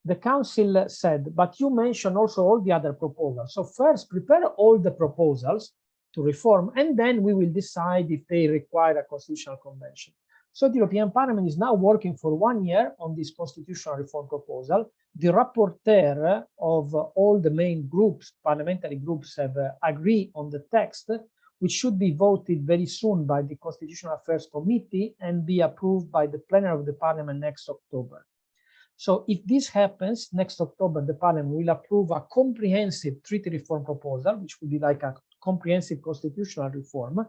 D: The Council said, but you mentioned also all the other proposals. So first, prepare all the proposals to reform, and then we will decide if they require a constitutional convention. So the European Parliament is now working for 1 year on this constitutional reform proposal. The rapporteur of all the main groups, parliamentary groups, have agreed on the text, which should be voted very soon by the Constitutional Affairs Committee and be approved by the plenary of the Parliament next October. So if this happens, next October, the Parliament will approve a comprehensive treaty reform proposal, which would be like a comprehensive constitutional reform.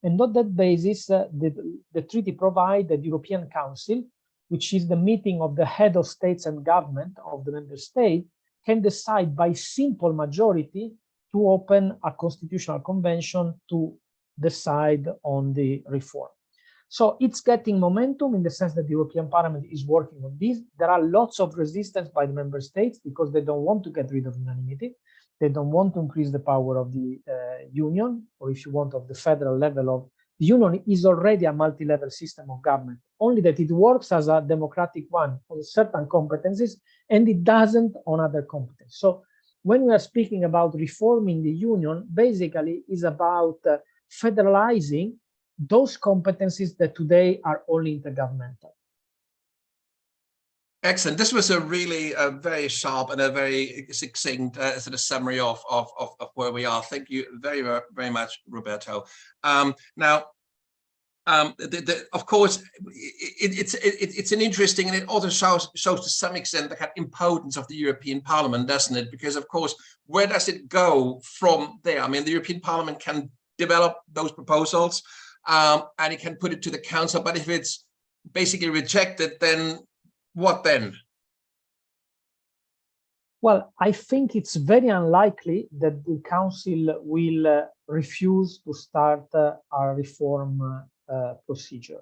D: And on that basis, the treaty provides that the European Council, which is the meeting of the head of states and government of the member state, can decide by simple majority to open a constitutional convention to decide on the reform. So it's getting momentum in the sense that the European Parliament is working on this. There are lots of resistance by the member states because they don't want to get rid of unanimity. They don't want to increase the power of the union, or if you want, of the federal level of the union is already a multi-level system of government, only that it works as a democratic one on certain competencies and it doesn't on other competencies. So when we are speaking about reforming the union, basically is about federalizing those competencies that today are only intergovernmental.
A: Excellent. This was a really very sharp and a very succinct sort of summary of where we are. Thank you very, very much, Roberto. Now, of course, it's an interesting, and it also shows to some extent the kind of importance of the European Parliament, doesn't it? Because, of course, where does it go from there? I mean, the European Parliament can develop those proposals and it can put it to the Council, but if it's basically rejected, then what then?
D: Well, I think it's very unlikely that the Council will refuse to start a reform procedure.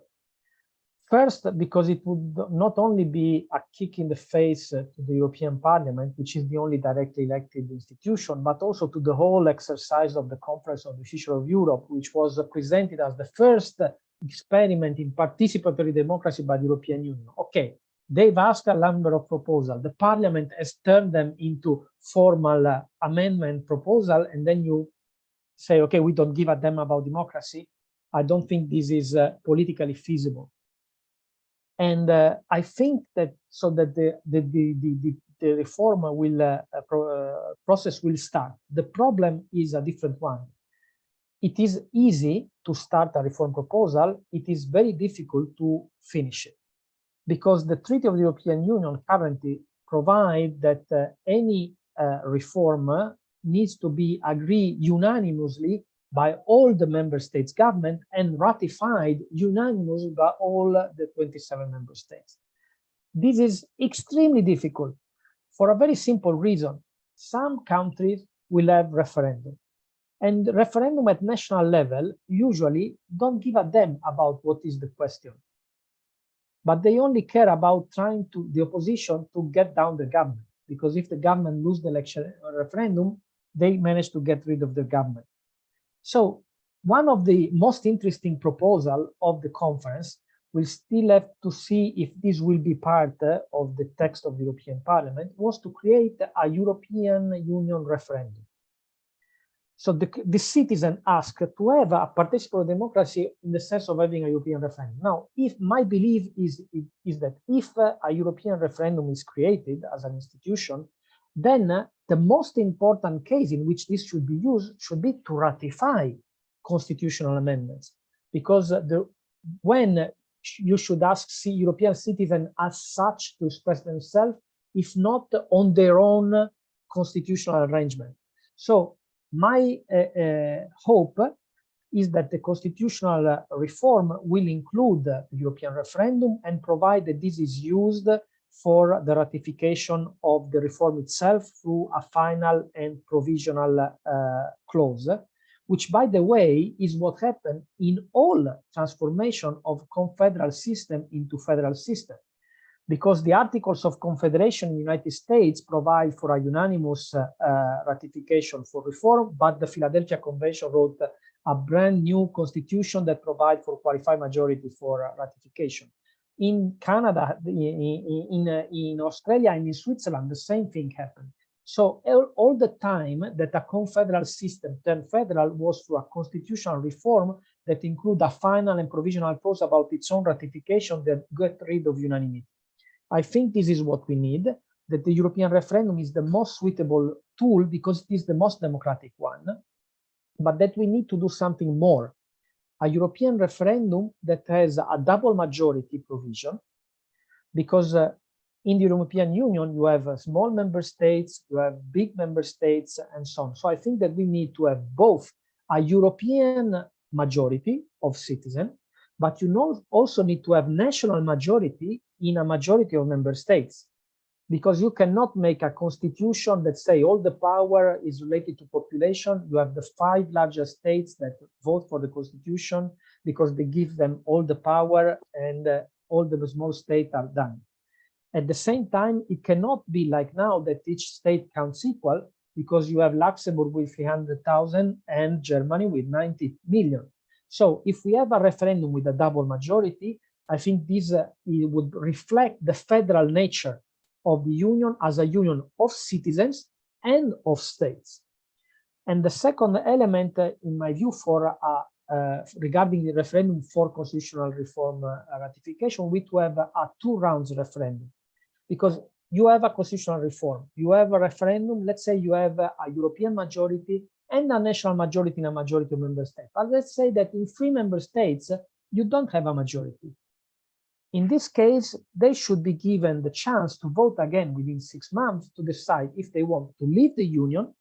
D: First, because it would not only be a kick in the face to the European Parliament, which is the only directly elected institution, but also to the whole exercise of the Conference of the Future of Europe, which was presented as the first experiment in participatory democracy by the European Union. Okay, they've asked a number of proposals. The Parliament has turned them into formal amendment proposal, and then you say, okay, we don't give a damn about democracy. I don't think this is politically feasible. And I think that so that the reform will process will start. The problem is a different one. It is easy to start a reform proposal. It is very difficult to finish it, because the Treaty of the European Union currently provides that any reform needs to be agreed unanimously by all the member states' government and ratified unanimously by all the 27 member states. This is extremely difficult for a very simple reason. Some countries will have referendum, and referendum at national level usually don't give a damn about what is the question, but they only care about trying to the opposition to get down the government, because if the government loses the election or referendum, they manage to get rid of the government. So one of the most interesting proposals of the conference, we'll still have to see if this will be part of the text of the European Parliament, was to create a European Union referendum. So the citizen asked to have a participatory democracy in the sense of having a European referendum. Now, if my belief is that if a European referendum is created as an institution, then the most important case in which this should be used should be to ratify constitutional amendments, because when you should ask European citizens as such to express themselves, if not on their own constitutional arrangement. So my hope is that the constitutional reform will include the European referendum and provide that this is used for the ratification of the reform itself through a final and provisional clause, which, by the way, is what happened in all transformation of confederal system into federal system. Because the Articles of Confederation in the United States provide for a unanimous ratification for reform, but the Philadelphia Convention wrote a brand new constitution that provides for qualified majority for ratification. In Canada, in Australia, and in Switzerland, the same thing happened. So all the time that a confederal system turned federal was through a constitutional reform that include a final and provisional clause about its own ratification that get rid of unanimity. I think this is what we need, that the European referendum is the most suitable tool because it is the most democratic one, but that we need to do something more. A European referendum that has a double majority provision, because in the European Union, you have small member states, you have big member states, and so on. So I think that we need to have both a European majority of citizens, but you also need to have national majority in a majority of member states, because you cannot make a constitution that say all the power is related to population. You have the 5 largest states that vote for the constitution because they give them all the power, and all the small states are done. At the same time, it cannot be like now that each state counts equal, because you have Luxembourg with 300,000 and Germany with 90 million. So if we have a referendum with a double majority, I think this it would reflect the federal nature of the union as a union of citizens and of states. And the second element, in my view, for regarding the referendum for constitutional reform ratification, we to have a 2 rounds referendum, because you have a constitutional reform, you have a referendum. Let's say you have a European majority and a national majority in a majority of member states. But let's say that in 3 member states, you don't have a majority. In this case, they should be given the chance to vote again within 6 months to decide if they want to leave the union,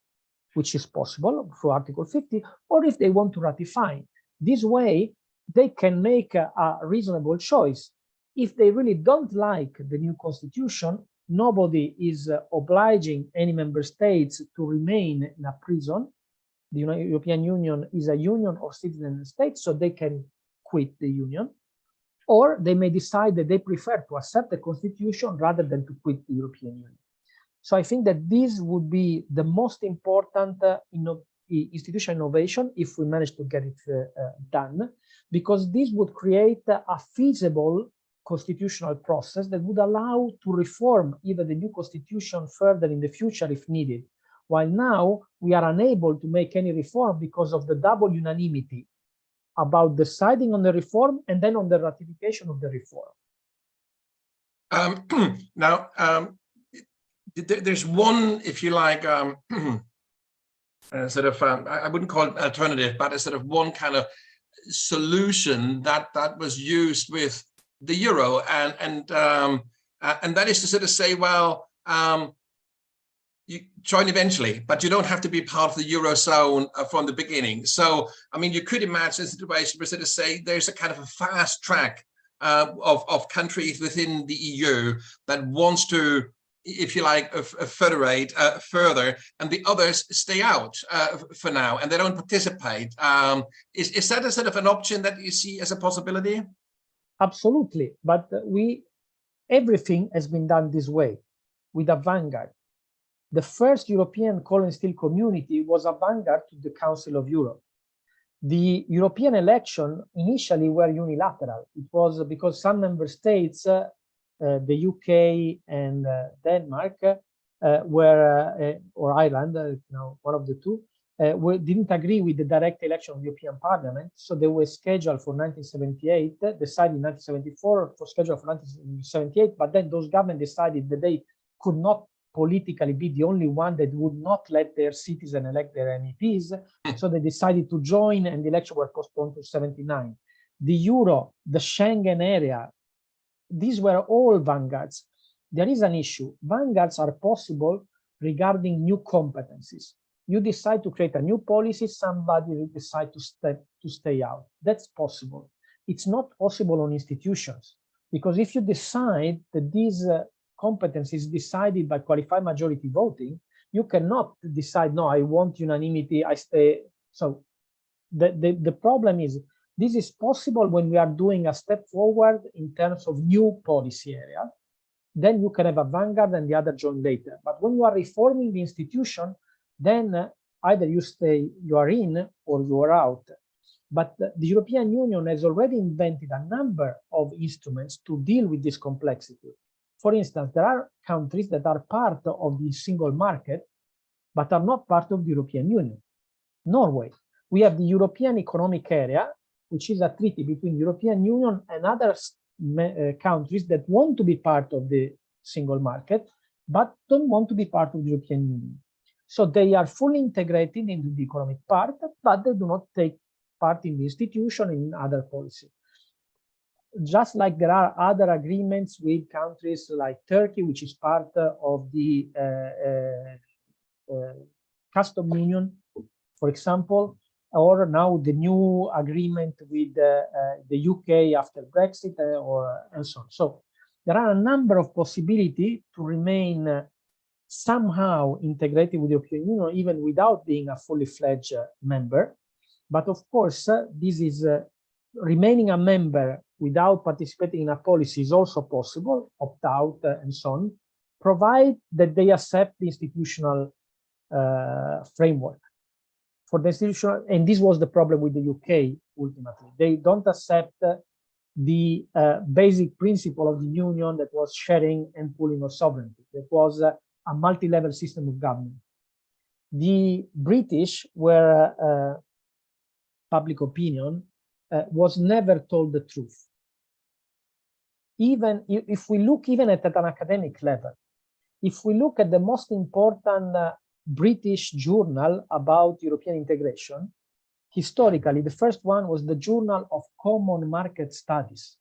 D: which is possible through Article 50, or if they want to ratify. This way, they can make a reasonable choice. If they really don't like the new constitution, nobody is obliging any member states to remain in a prison. The European Union is a union of citizen states, so they can quit the union. Or they may decide that they prefer to accept the constitution rather than to quit the European Union. So I think that this would be the most important institutional innovation if we manage to get it done, because this would create a feasible constitutional process that would allow to reform even the new constitution further in the future if needed. While now we are unable to make any reform because of the double unanimity about deciding on the reform and then on the ratification of the reform.
A: There's one, if you like, sort of, I wouldn't call it alternative, but a sort of one kind of solution that was used with the euro, and that is to sort of say, well, you join eventually, but you don't have to be part of the Eurozone from the beginning. So, I mean, you could imagine a situation where sort of say there's a kind of a fast track of countries within the EU that wants to, if you like, federate further, and the others stay out for now, and they don't participate. Is that a sort of an option that you see as a possibility?
D: Absolutely, but everything has been done this way, with a vanguard. The first European coal and steel community was a vanguard to the Council of Europe. The European election initially were unilateral. It was because some member states, the UK and Denmark, or Ireland, one of the two, didn't agree with the direct election of the European Parliament, so they were scheduled for 1978, decided in 1974 for scheduled for 1978, but then those governments decided that they could not politically be the only one that would not let their citizens elect their MEPs, so they decided to join, and the election were postponed to 79. The Euro, the Schengen area, these were all vanguards. There is an issue. Vanguards are possible regarding new competencies. You decide to create a new policy, somebody will decide to stay out. That's possible. It's not possible on institutions, because if you decide that these competencies decided by qualified majority voting, you cannot decide, no, I want unanimity, I stay. So the problem is, this is possible when we are doing a step forward in terms of new policy area. Then you can have a vanguard and the other join later. But when you are reforming the institution, then either you are in or you are out. But the European Union has already invented a number of instruments to deal with this complexity. For instance, there are countries that are part of the single market, but are not part of the European Union. Norway. We have the European Economic Area, which is a treaty between the European Union and other countries that want to be part of the single market, but don't want to be part of the European Union. So they are fully integrated into the economic part, but they do not take part in the institution in other policy. Just like there are other agreements with countries like Turkey, which is part of the custom union, for example, or now the new agreement with the UK after Brexit, and so on. So there are a number of possibilities to remain somehow integrated with the European Union, even without being a fully fledged member. But of course, this is remaining a member without participating in a policy is also possible, opt out and so on, provided that they accept the institutional framework. For the institutional, and this was the problem with the UK ultimately. They don't accept the basic principle of the union, that was sharing and pooling of sovereignty. That was a multi-level system of government. The British were public opinion was never told the truth. Even if we look even at an academic level, if we look at the most important British journal about European integration, historically, the first one was the Journal of Common Market Studies.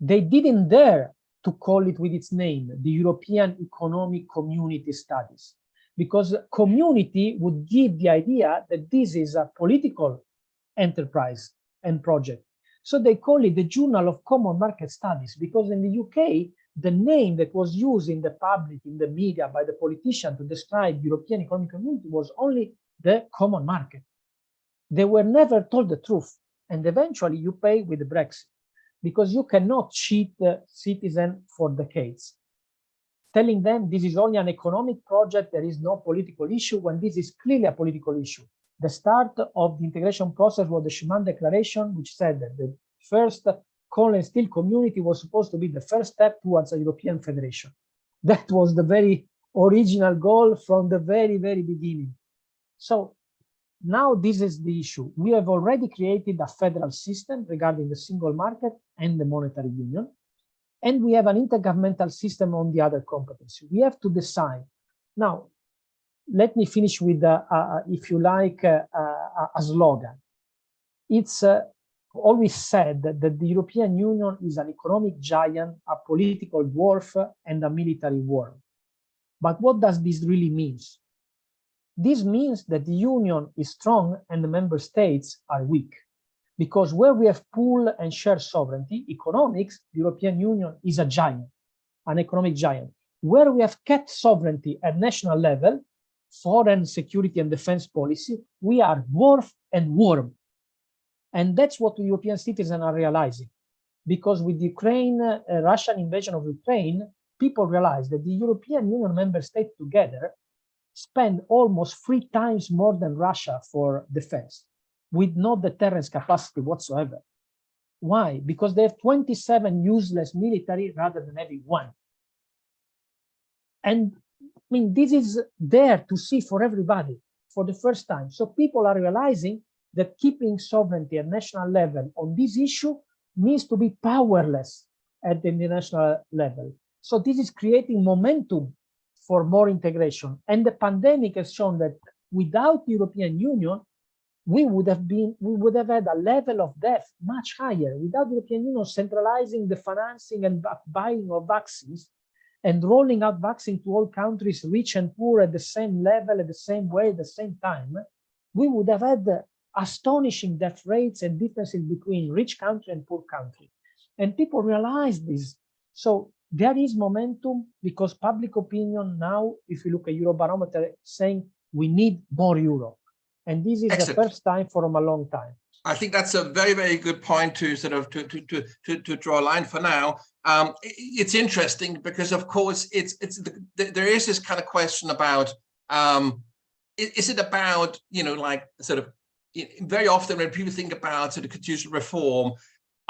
D: They didn't dare to call it with its name, the European Economic Community Studies, because community would give the idea that this is a political enterprise and project. So they call it the Journal of Common Market Studies, because in the UK, the name that was used in the public, in the media, by the politician to describe European Economic Community was only the common market. They were never told the truth. And eventually you pay with the Brexit, because you cannot cheat the citizen for decades. Telling them this is only an economic project, there is no political issue, when this is clearly a political issue. The start of the integration process was the Schuman Declaration, which said that the first coal and steel community was supposed to be the first step towards a European federation. That was the very original goal from the very, very beginning. So now this is the issue. We have already created a federal system regarding the single market and the monetary union, and we have an intergovernmental system on the other competency. We have to decide. Now, let me finish with, if you like, a slogan. It's always said that the European Union is an economic giant, a political dwarf, and a military worm. But what does this really mean? This means that the Union is strong and the member states are weak. Because where we have pool and share sovereignty, economics, the European Union is a giant, an economic giant. Where we have kept sovereignty at national level, foreign security and defense policy, we are dwarf and worm. And that's what the European citizens are realizing. Because with the Ukraine, Russian invasion of Ukraine, people realize that the European Union member states together spend almost 3 times more than Russia for defense. with no deterrence capacity whatsoever. Why? Because they have 27 useless military rather than having one. And I mean, this is there to see for everybody for the first time. So people are realizing that keeping sovereignty at national level on this issue means to be powerless at the international level. So this is creating momentum for more integration. And the pandemic has shown that without the European Union, we would have had a level of death much higher. Without the European Union centralizing the financing and buying of vaccines and rolling out vaccine to all countries, rich and poor, at the same level, at the same way, at the same time, we would have had astonishing death rates and differences between rich country and poor country. And people realize this. So there is momentum because public opinion now, if you look at Eurobarometer, saying we need more Europe. And this is
A: Excellent.
D: the first time from a long time.
A: I think that's a very, very good point to sort of to draw a line for now. It's interesting because, of course, there is this kind of question about is it about, you know, like sort of very often when people think about sort of constitutional reform,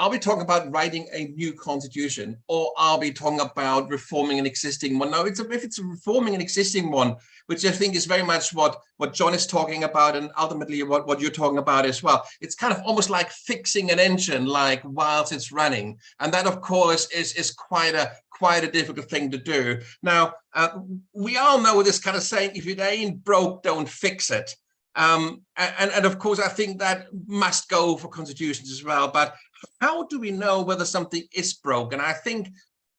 A: are we talking about writing a new constitution, or are we talking about reforming an existing one? No, if it's reforming an existing one, which I think is very much what John is talking about, and ultimately what you're talking about as well. It's kind of almost like fixing an engine, like whilst it's running, and that, of course, is quite a difficult thing to do. Now, we all know this kind of saying: if it ain't broke, don't fix it. And of course, I think that must go for constitutions as well. But how do we know whether something is broken? I think,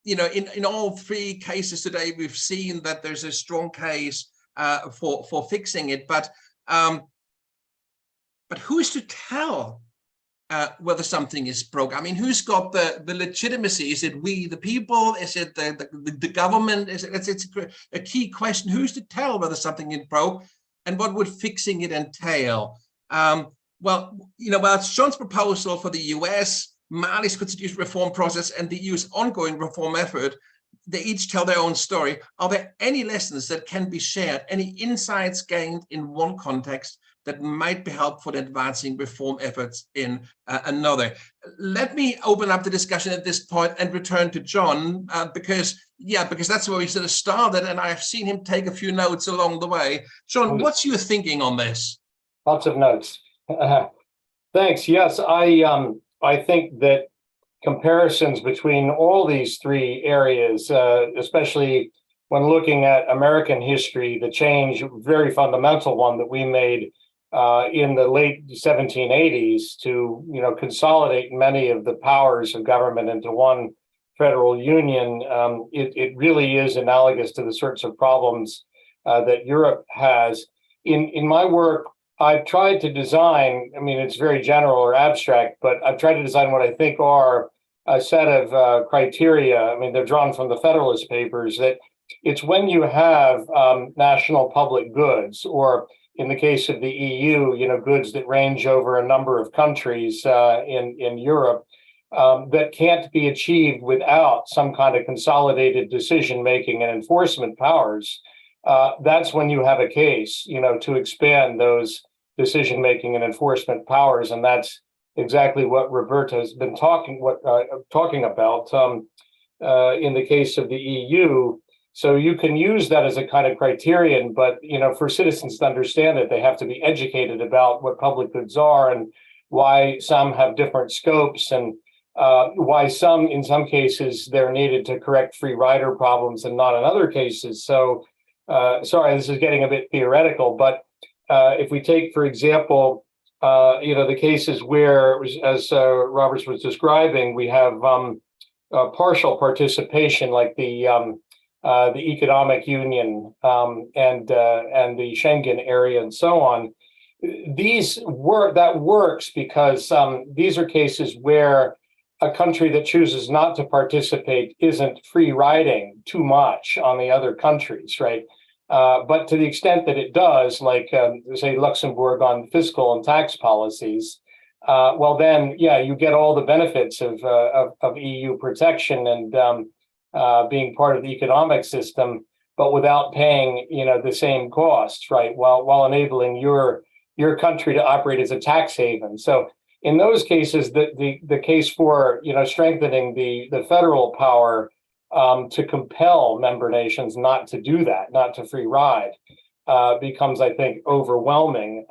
A: you know, in all three cases today, we've seen that there's a strong case for fixing it. But who is to tell whether something is broke? I mean, who's got the legitimacy? Is it we, the people? Is it the government? It's a key question. Who's to tell whether something is broke? And what would fixing it entail? Well, you know, it's John's proposal for the US, Mali's constitutional reform process, and the EU's ongoing reform effort. They each tell their own story. Are there any lessons that can be shared, any insights gained in one context that might be helpful in advancing reform efforts in another? Let me open up the discussion at this point and return to John, because that's where we sort of started, and I've seen him take a few notes along the way. John, what's your thinking on this?
C: Lots of notes. Thanks. Yes, I think that comparisons between all these three areas, especially when looking at American history, the change, very fundamental one that we made in the late 1780s to, you know, consolidate many of the powers of government into one federal union, it really is analogous to the sorts of problems that Europe has. In my work, I've tried to design, I mean, it's very general or abstract, but I've tried to design what I think are a set of criteria. I mean, they're drawn from the Federalist Papers, that it's when you have national public goods, or in the case of the EU, you know, goods that range over a number of countries in Europe, that can't be achieved without some kind of consolidated decision-making and enforcement powers. That's when you have a case, you know, to expand those decision-making and enforcement powers, and that's exactly what Roberto has been talking about in the case of the EU. So you can use that as a kind of criterion, but, you know, for citizens to understand it, they have to be educated about what public goods are and why some have different scopes, and why some, in some cases, they're needed to correct free rider problems and not in other cases. So, sorry, this is getting a bit theoretical, but if we take, for example, you know, the cases where, as Roberts was describing, we have partial participation, like the economic union and the Schengen area and so on. That works because these are cases where a country that chooses not to participate isn't free riding too much on the other countries, right? But to the extent that it does, like say Luxembourg on fiscal and tax policies, well then, yeah, you get all the benefits of EU protection and being part of the economic system, but without paying, you know, the same costs, right? While enabling your your country to operate as a tax haven. So in those cases, the case for strengthening the federal power to compel member nations not to do that, not to free ride, becomes, I think, overwhelming.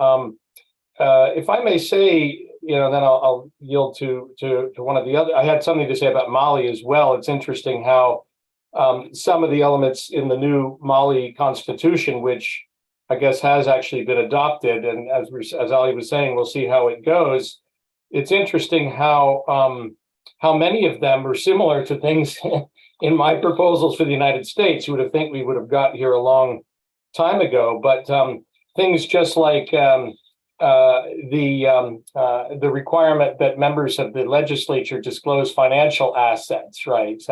C: If I may say, then I'll yield to one of the other. I had something to say about Mali as well. It's interesting how some of the elements in the new Mali constitution, which I guess has actually been adopted, and as Ali was saying, we'll see how it goes. It's interesting how many of them are similar to things in my proposals for the United States. You would have think we would have got here a long time ago, but things just like the requirement that members of the legislature disclose financial assets, right?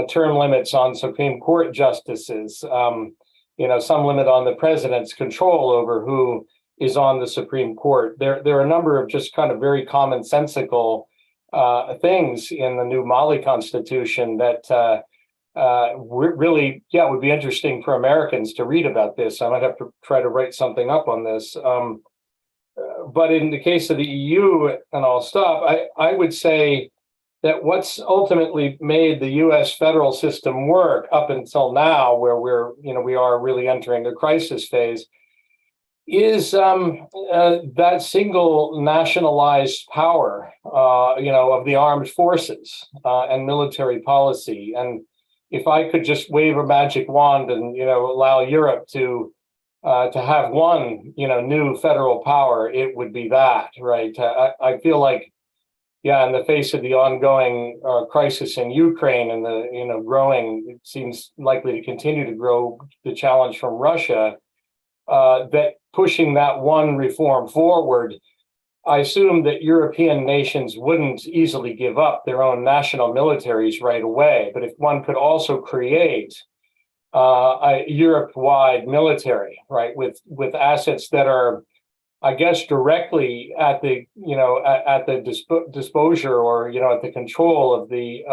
C: Term limits on Supreme Court justices, some limit on the president's control over who is on the Supreme Court. There are a number of just kind of very commonsensical things in the new Mali constitution that really, would be interesting for Americans to read about this. I might have to try to write something up on this. But in the case of the EU, and I'll stop, I would say that what's ultimately made the US federal system work up until now, where we are really entering a crisis phase, is that single nationalized power, of the armed forces and military policy. And if I could just wave a magic wand and allow Europe to have one new federal power, it would be that, right? I feel like, in the face of the ongoing crisis in Ukraine and the growing, it seems likely to continue to grow, the challenge from Russia, that pushing that one reform forward, I assume that European nations wouldn't easily give up their own national militaries right away. But if one could also create a Europe-wide military, right, with assets that are, I guess, directly at the disposure or at the control of the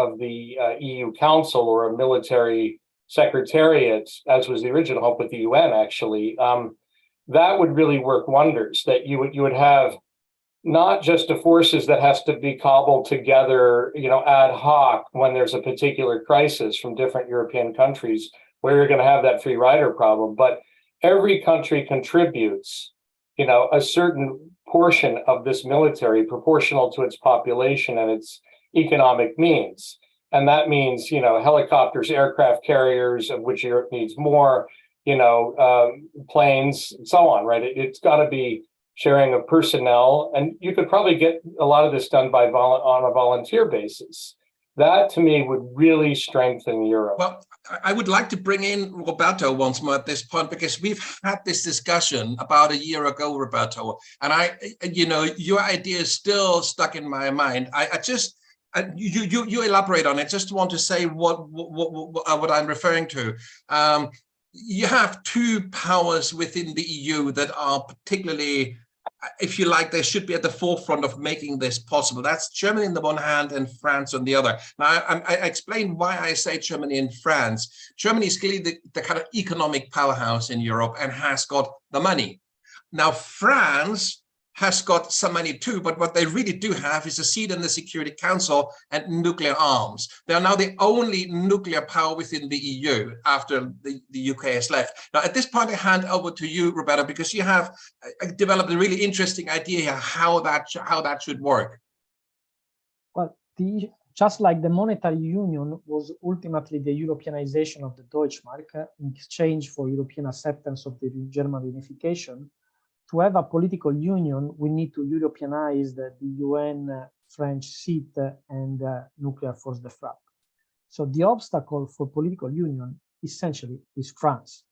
C: EU Council or a military secretariat, as was the original hope with the UN, actually, that would really work wonders. That you would have not just a forces that has to be cobbled together, ad hoc when there's a particular crisis from different European countries, where you're going to have that free rider problem, but every country contributes, a certain portion of this military proportional to its population and its economic means. And that means, helicopters, aircraft carriers, of which Europe needs more, planes, and so on, right? It's got to be sharing of personnel. And you could probably get a lot of this done on a volunteer basis. That, to me, would really strengthen Europe.
A: Well, I would like to bring in Roberto once more at this point, because we've had this discussion about a year ago, Roberto, and your idea is still stuck in my mind. You elaborate on it. Just want to say what I'm referring to. You have two powers within the EU that are particularly, if you like, they should be at the forefront of making this possible. That's Germany on the one hand and France on the other. Now, I explain why I say Germany and France. Germany is clearly the kind of economic powerhouse in Europe and has got the money. Now, France has got some money too, but what they really do have is a seat in the Security Council and nuclear arms. They are now the only nuclear power within the EU after the UK has left. Now, at this point, I hand over to you, Roberto, because you have developed a really interesting idea here how that should work.
D: Well, just like the monetary union was ultimately the Europeanization of the Deutschmark in exchange for European acceptance of the German unification, to have a political union, we need to Europeanize the UN French seat and nuclear force de frappe. So the obstacle for political union essentially is France.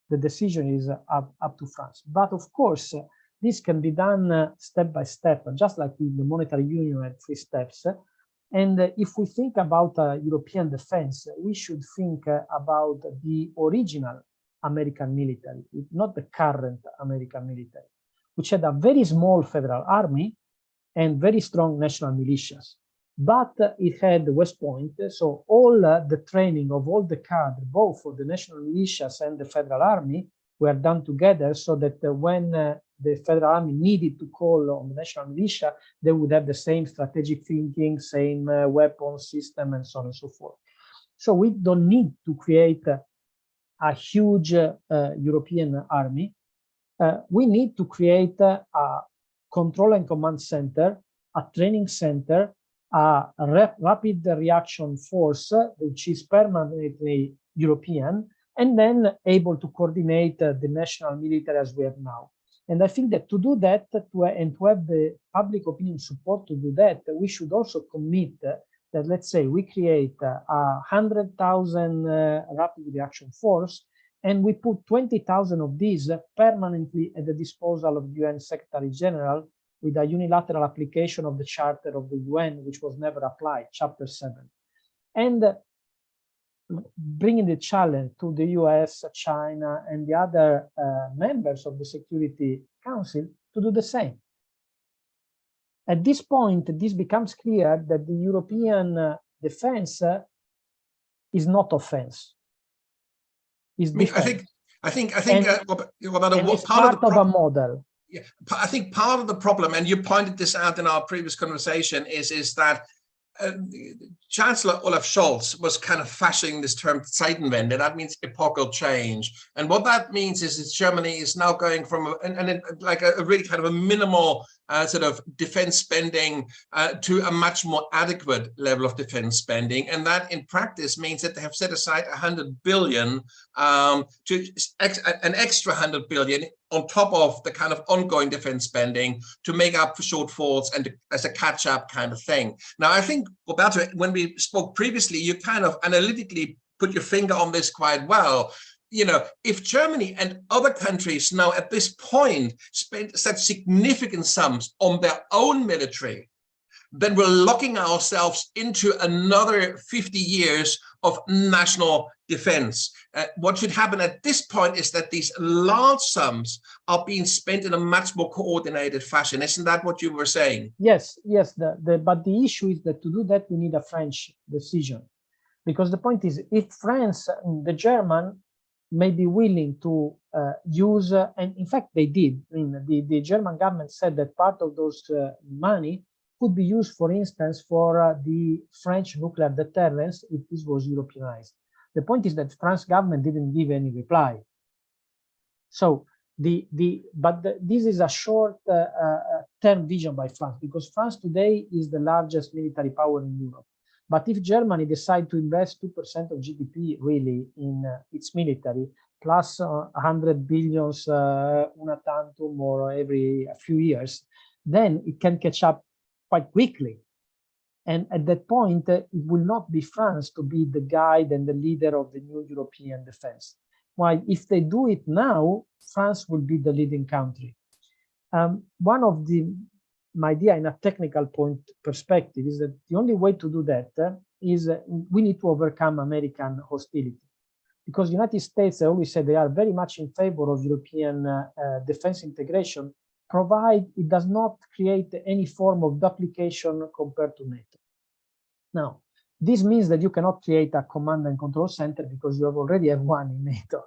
D: The decision is up to France. But of course, this can be done step by step, just like in the monetary union had 3 steps. And if we think about European defense, we should think about the original American military, not the current American military, which had a very small federal army and very strong national militias. But it had West Point, so all the training of all the cadre, both for the national militias and the federal army, were done together, so that when the Federal Army needed to call on the national militia, they would have the same strategic thinking, same weapon system, and so on and so forth. So we don't need to create a huge European army. We need to create a control and command center, a training center, a rapid reaction force, which is permanently European, and then able to coordinate the national military as we have now. And I think that to do that, and to have the public opinion support to do that, we should also commit that, let's say, we create a 100,000 rapid reaction force, and we put 20,000 of these permanently at the disposal of the UN Secretary General with a unilateral application of the Charter of the UN, which was never applied, Chapter 7. And bringing the challenge to the US, China, and the other members of the Security Council to do the same. At this point, this becomes clear that the European defense is not offense.
A: I think Roberto,
D: it's part of a model.
A: Yeah, I think part of the problem, and you pointed this out in our previous conversation, is that Chancellor Olaf Scholz was kind of fashioning this term Zeitenwende. That means epochal change. And what that means is that Germany is now going from a really kind of a minimal sort of defense spending to a much more adequate level of defense spending. And that in practice means that they have set aside 100 billion to an extra 100 billion on top of the kind of ongoing defense spending to make up for shortfalls and as a catch-up kind of thing. Now, I think, Roberto, when we spoke previously, you kind of analytically put your finger on this quite well. You know, if Germany and other countries now at this point spend such significant sums on their own military, then we're locking ourselves into another 50 years of national defense. What should happen at this point is that these large sums are being spent in a much more coordinated fashion. Isn't that what you were saying?
D: Yes, yes. But the issue is that to do that, we need a French decision. Because the point is, if France, the German, may be willing to use, and in fact they did. I mean, the German government said that part of those money could be used, for instance, for the French nuclear deterrence if this was Europeanized. The point is that France government didn't give any reply. So this is a short-term vision by France, because France today is the largest military power in Europe. But if Germany decides to invest 2% of GDP really in its military, plus 100 billions una tantum or every few years, then it can catch up quite quickly. And at that point, it will not be France to be the guide and the leader of the new European defense. While if they do it now, France will be the leading country. One of my idea in a technical point perspective is that the only way to do that is we need to overcome American hostility. Because the United States, I always say, they are very much in favor of European defense integration, provided it does not create any form of duplication compared to NATO. Now, this means that you cannot create a command and control center because you already have one in NATO,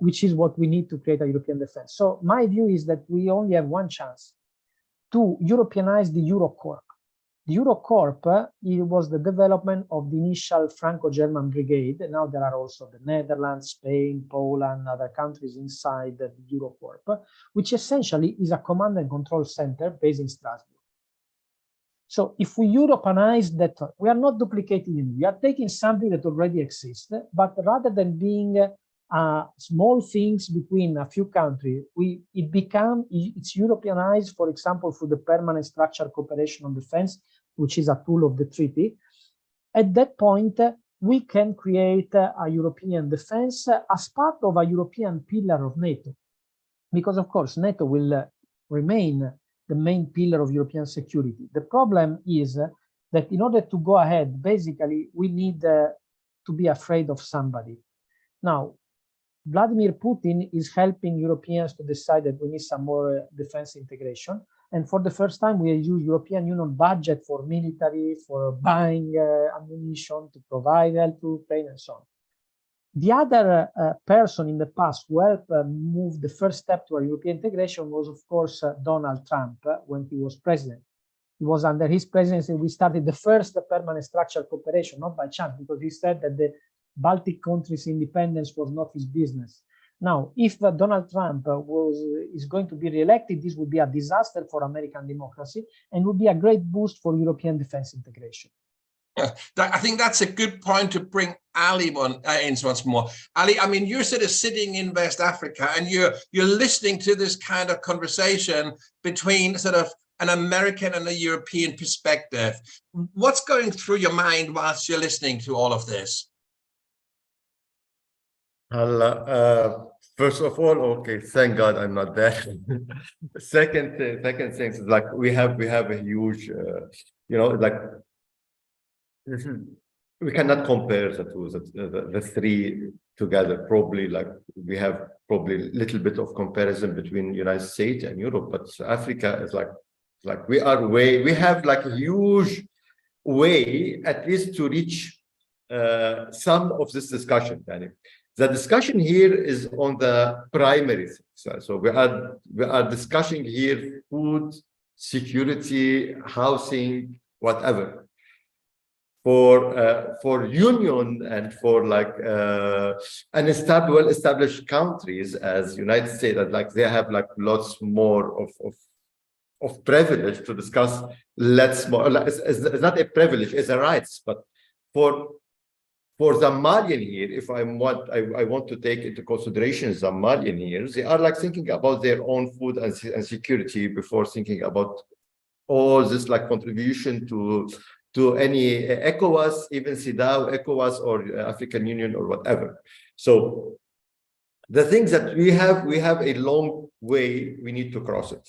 D: which is what we need to create a European defense. So my view is that we only have one chance to Europeanize the Eurocorps. The Eurocorps, it was the development of the initial Franco-German brigade. Now there are also the Netherlands, Spain, Poland, other countries inside the Eurocorps, which essentially is a command and control center based in Strasbourg. So if we Europeanize that, we are not duplicating it. We are taking something that already exists, but rather than being small things between a few countries, it's Europeanized, for example, through the permanent structured cooperation on defense, which is a tool of the treaty. At that point, we can create a European defense as part of a European pillar of NATO. Because, of course, NATO will remain the main pillar of European security. The problem is that in order to go ahead, basically, we need to be afraid of somebody. Now, Vladimir Putin is helping Europeans to decide that we need some more defense integration. And for the first time, we use European Union budget for military, for buying ammunition, to provide help to Ukraine and so on. The other person in the past who helped move the first step toward European integration was, of course, Donald Trump when he was president. It was under his presidency we started the first permanent structural cooperation, not by chance, because he said that the Baltic countries' independence was not his business. Now, if Donald Trump is going to be re-elected, this would be a disaster for American democracy and would be a great boost for European defense integration.
A: I think that's a good point to bring Ali in once more. Ali, I mean, you're sort of sitting in West Africa and you're listening to this kind of conversation between sort of an American and a European perspective. What's going through your mind whilst you're listening to all of this?
B: First of all, okay, thank God I'm not there. Second thing is like we have a huge, like we cannot compare the three together. Probably like we have probably a little bit of comparison between United States and Europe, but Africa is like we have like a huge way at least to reach some of this discussion. The discussion here is on the primary things. So we are discussing here food, security, housing, whatever. For union and for like well-established countries as United States, that like they have like lots more of privilege to discuss. It's not a privilege, it's a rights. But for the Malian here, if I want to take into consideration the Malian here, they are like thinking about their own food and security before thinking about all this like contribution to any ECOWAS, even CEDAW, ECOWAS, or African Union, or whatever. So the things that we have a long way we need to cross it.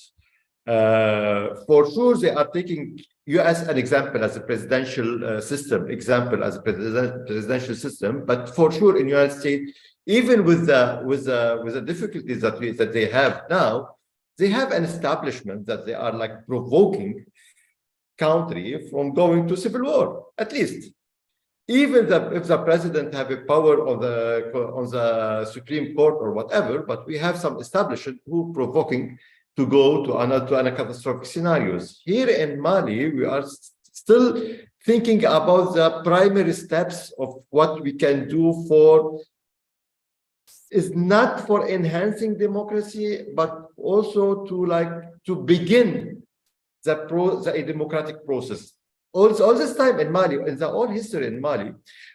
B: For sure, they are taking U.S. an example as a presidential system, presidential system. But for sure, in United States, even with the difficulties that they have now, they have an establishment that they are like provoking country from going to civil war, at least. Even if the president have a power on the Supreme Court or whatever, but we have some establishment who provoking to go to another catastrophic scenarios. Here in Mali, we are still thinking about the primary steps of what we can do is not for enhancing democracy, but also to begin a democratic process. All this time in Mali, in the whole history in Mali,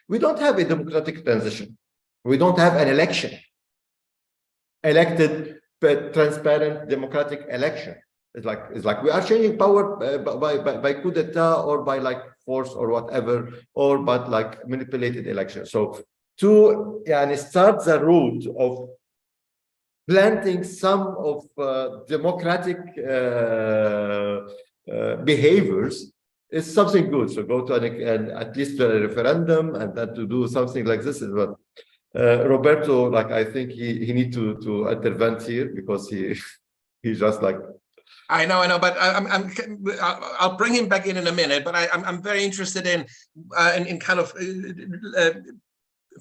B: we don't have a democratic transition. We don't have an election, elected, transparent, democratic election. It's like we are changing power by coup d'etat or by like force or whatever, or but like manipulated election. So to start the road of planting some of democratic behaviors is something good. So go to at least a referendum, and then to do something like this is what Roberto, like I think he need to intervene here because he's just like.
A: I know, but I'll bring him back in a minute. But I'm very interested in kind of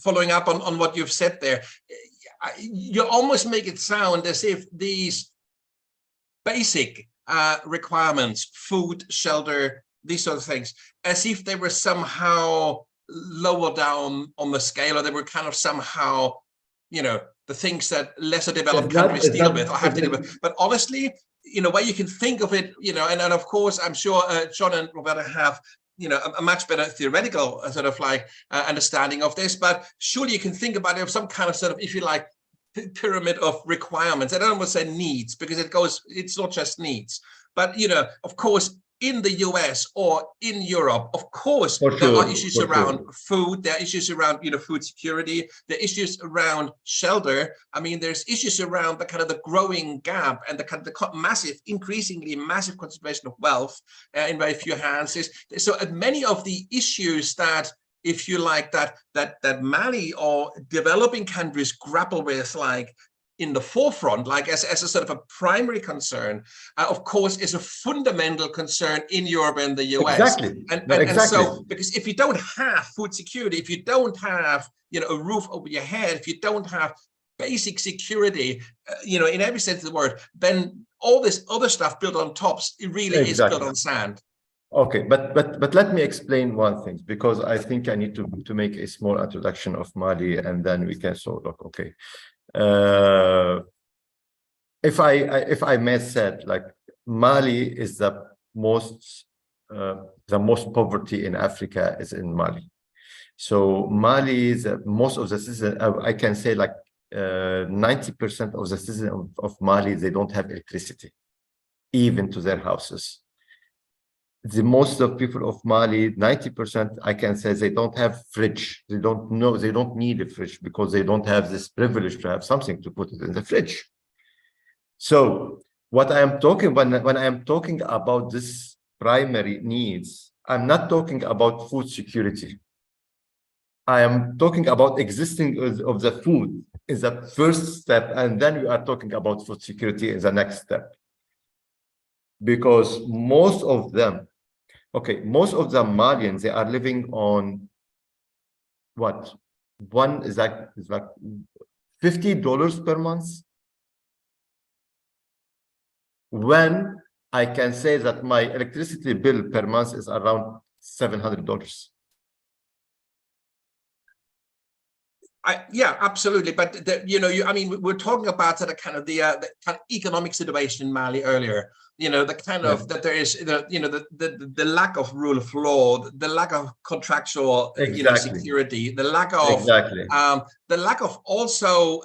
A: following up on what you've said there. You almost make it sound as if these basic requirements, food, shelter, these sort of things, as if they were somehow lower down on the scale, or they were kind of somehow, the things that lesser developed countries deal with or have to deal with. But honestly, where you can think of it, and of course, I'm sure John and Roberto have a much better theoretical sort of like understanding of this, but surely you can think about it of some kind of sort of, if you like, pyramid of requirements. I don't want to say needs, because it's not just needs, but of course, in the US or in Europe, of course, there are issues around food, there are issues around food security, there are issues around shelter. I mean, there's issues around the kind of the growing gap and the kind of the increasingly massive concentration of wealth in very few hands. So many of the issues that, if you like, that Mali or developing countries grapple with, like in the forefront, like as a sort of a primary concern, of course, is a fundamental concern in Europe and the US.
B: Exactly.
A: And so, because if you don't have food security, if you don't have, you know, a roof over your head, if you don't have basic security, you know, in every sense of the word, then all this other stuff built on top, it really is built on sand.
B: Okay, but let me explain one thing, because I think I need to make a small introduction of Mali, and then we can sort of, okay. If I may say, like, Mali is the most poverty in Africa is in Mali. So Mali is most of the citizens, I can say like 90% of the citizens of Mali, they don't have electricity, even to their houses. The most of people of Mali, 90%, I can say they don't have fridge. They don't need a fridge because they don't have this privilege to have something to put it in the fridge. So what I am talking, when I am talking about this primary needs, I'm not talking about food security. I am talking about existing of the food is the first step, and then we are talking about food security is the next step. Because most of them, most of the Malians, they are living on what? One is like $50 per month. When I can say that my electricity bill per month is around $700.
A: Yeah, absolutely. But you know, I mean, we're talking about the kind of economic situation in Mali earlier. You know, the kind of that there is the lack of rule of law, the lack of contractual security, the lack of also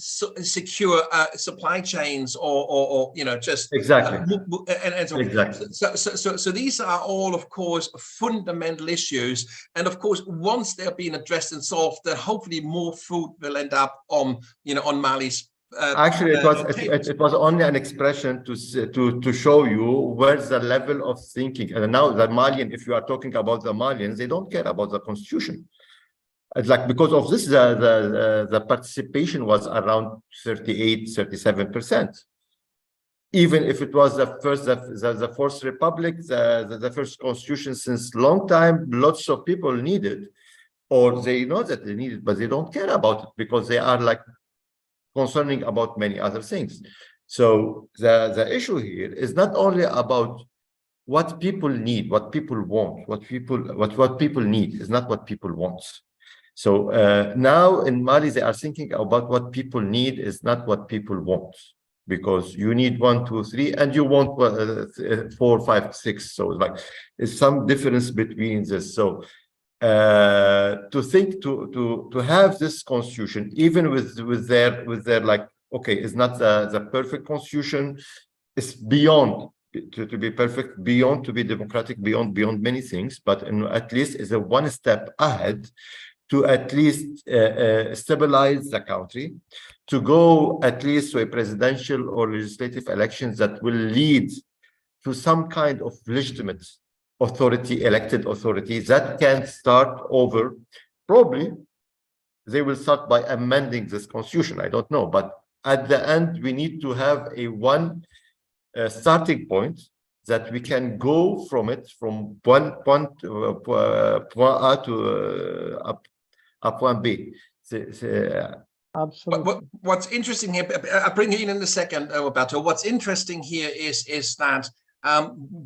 A: secure supply chains or you know, just so these are all, of course, fundamental issues, and of course, once they're being addressed and solved, then hopefully more food will end up on, you know, on Mali's
B: actually it was only an expression to show you where's the level of thinking. And now the Malian, if you are talking about the Malians, they don't care about the constitution. It's like, because of this, the participation was around 38-37%. Even if it was the fourth republic, the first constitution since long time, lots of people need it, or they know that they need it, but they don't care about it because they are like concerning about many other things. So the issue here is not only about what people need, what people want, what people need is not what people want. So now in Mali, they are thinking about what people need is not what people want, because you need 1, 2, 3, and you want 4, 5, 6. So like there's some difference between this. So to think to have this constitution, even with their like, okay, it's not the perfect constitution, it's beyond to be perfect, beyond to be democratic, beyond many things, but at least is a one step ahead to at least stabilize the country, to go at least to a presidential or legislative elections that will lead to some kind of legitimate authority, elected authority that can start over. Probably they will start by amending this constitution, I don't know, but at the end we need to have a starting point that we can go from it, from point A to point B.
D: Absolutely.
A: What's interesting here, I'll bring you in a second, Roberto. What's interesting here is that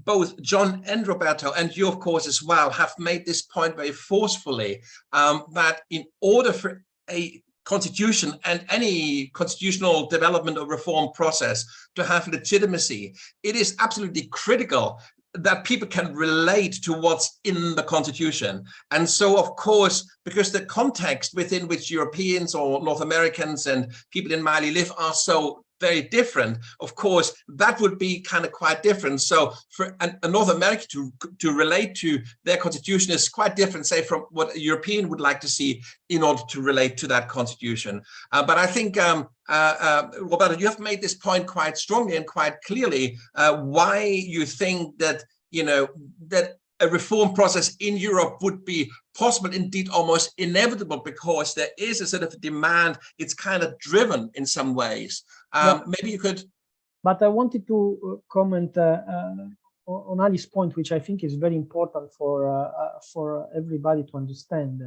A: both John and Roberto, and you, of course, as well, have made this point very forcefully, that in order for a constitution and any constitutional development or reform process to have legitimacy, it is absolutely critical that people can relate to what's in the constitution. And so, of course, because the context within which Europeans or North Americans and people in Mali live are so very different, of course, that would be kind of quite different. So for a North American to relate to their constitution is quite different, say, from what a European would like to see in order to relate to that constitution. But I think, Roberto, you have made this point quite strongly and quite clearly, why you think that, you know, that a reform process in Europe would be possible, indeed almost inevitable, because there is a sort of demand. It's kind of driven in some ways. Maybe you could.
D: But I wanted to comment on Ali's point, which I think is very important for everybody to understand.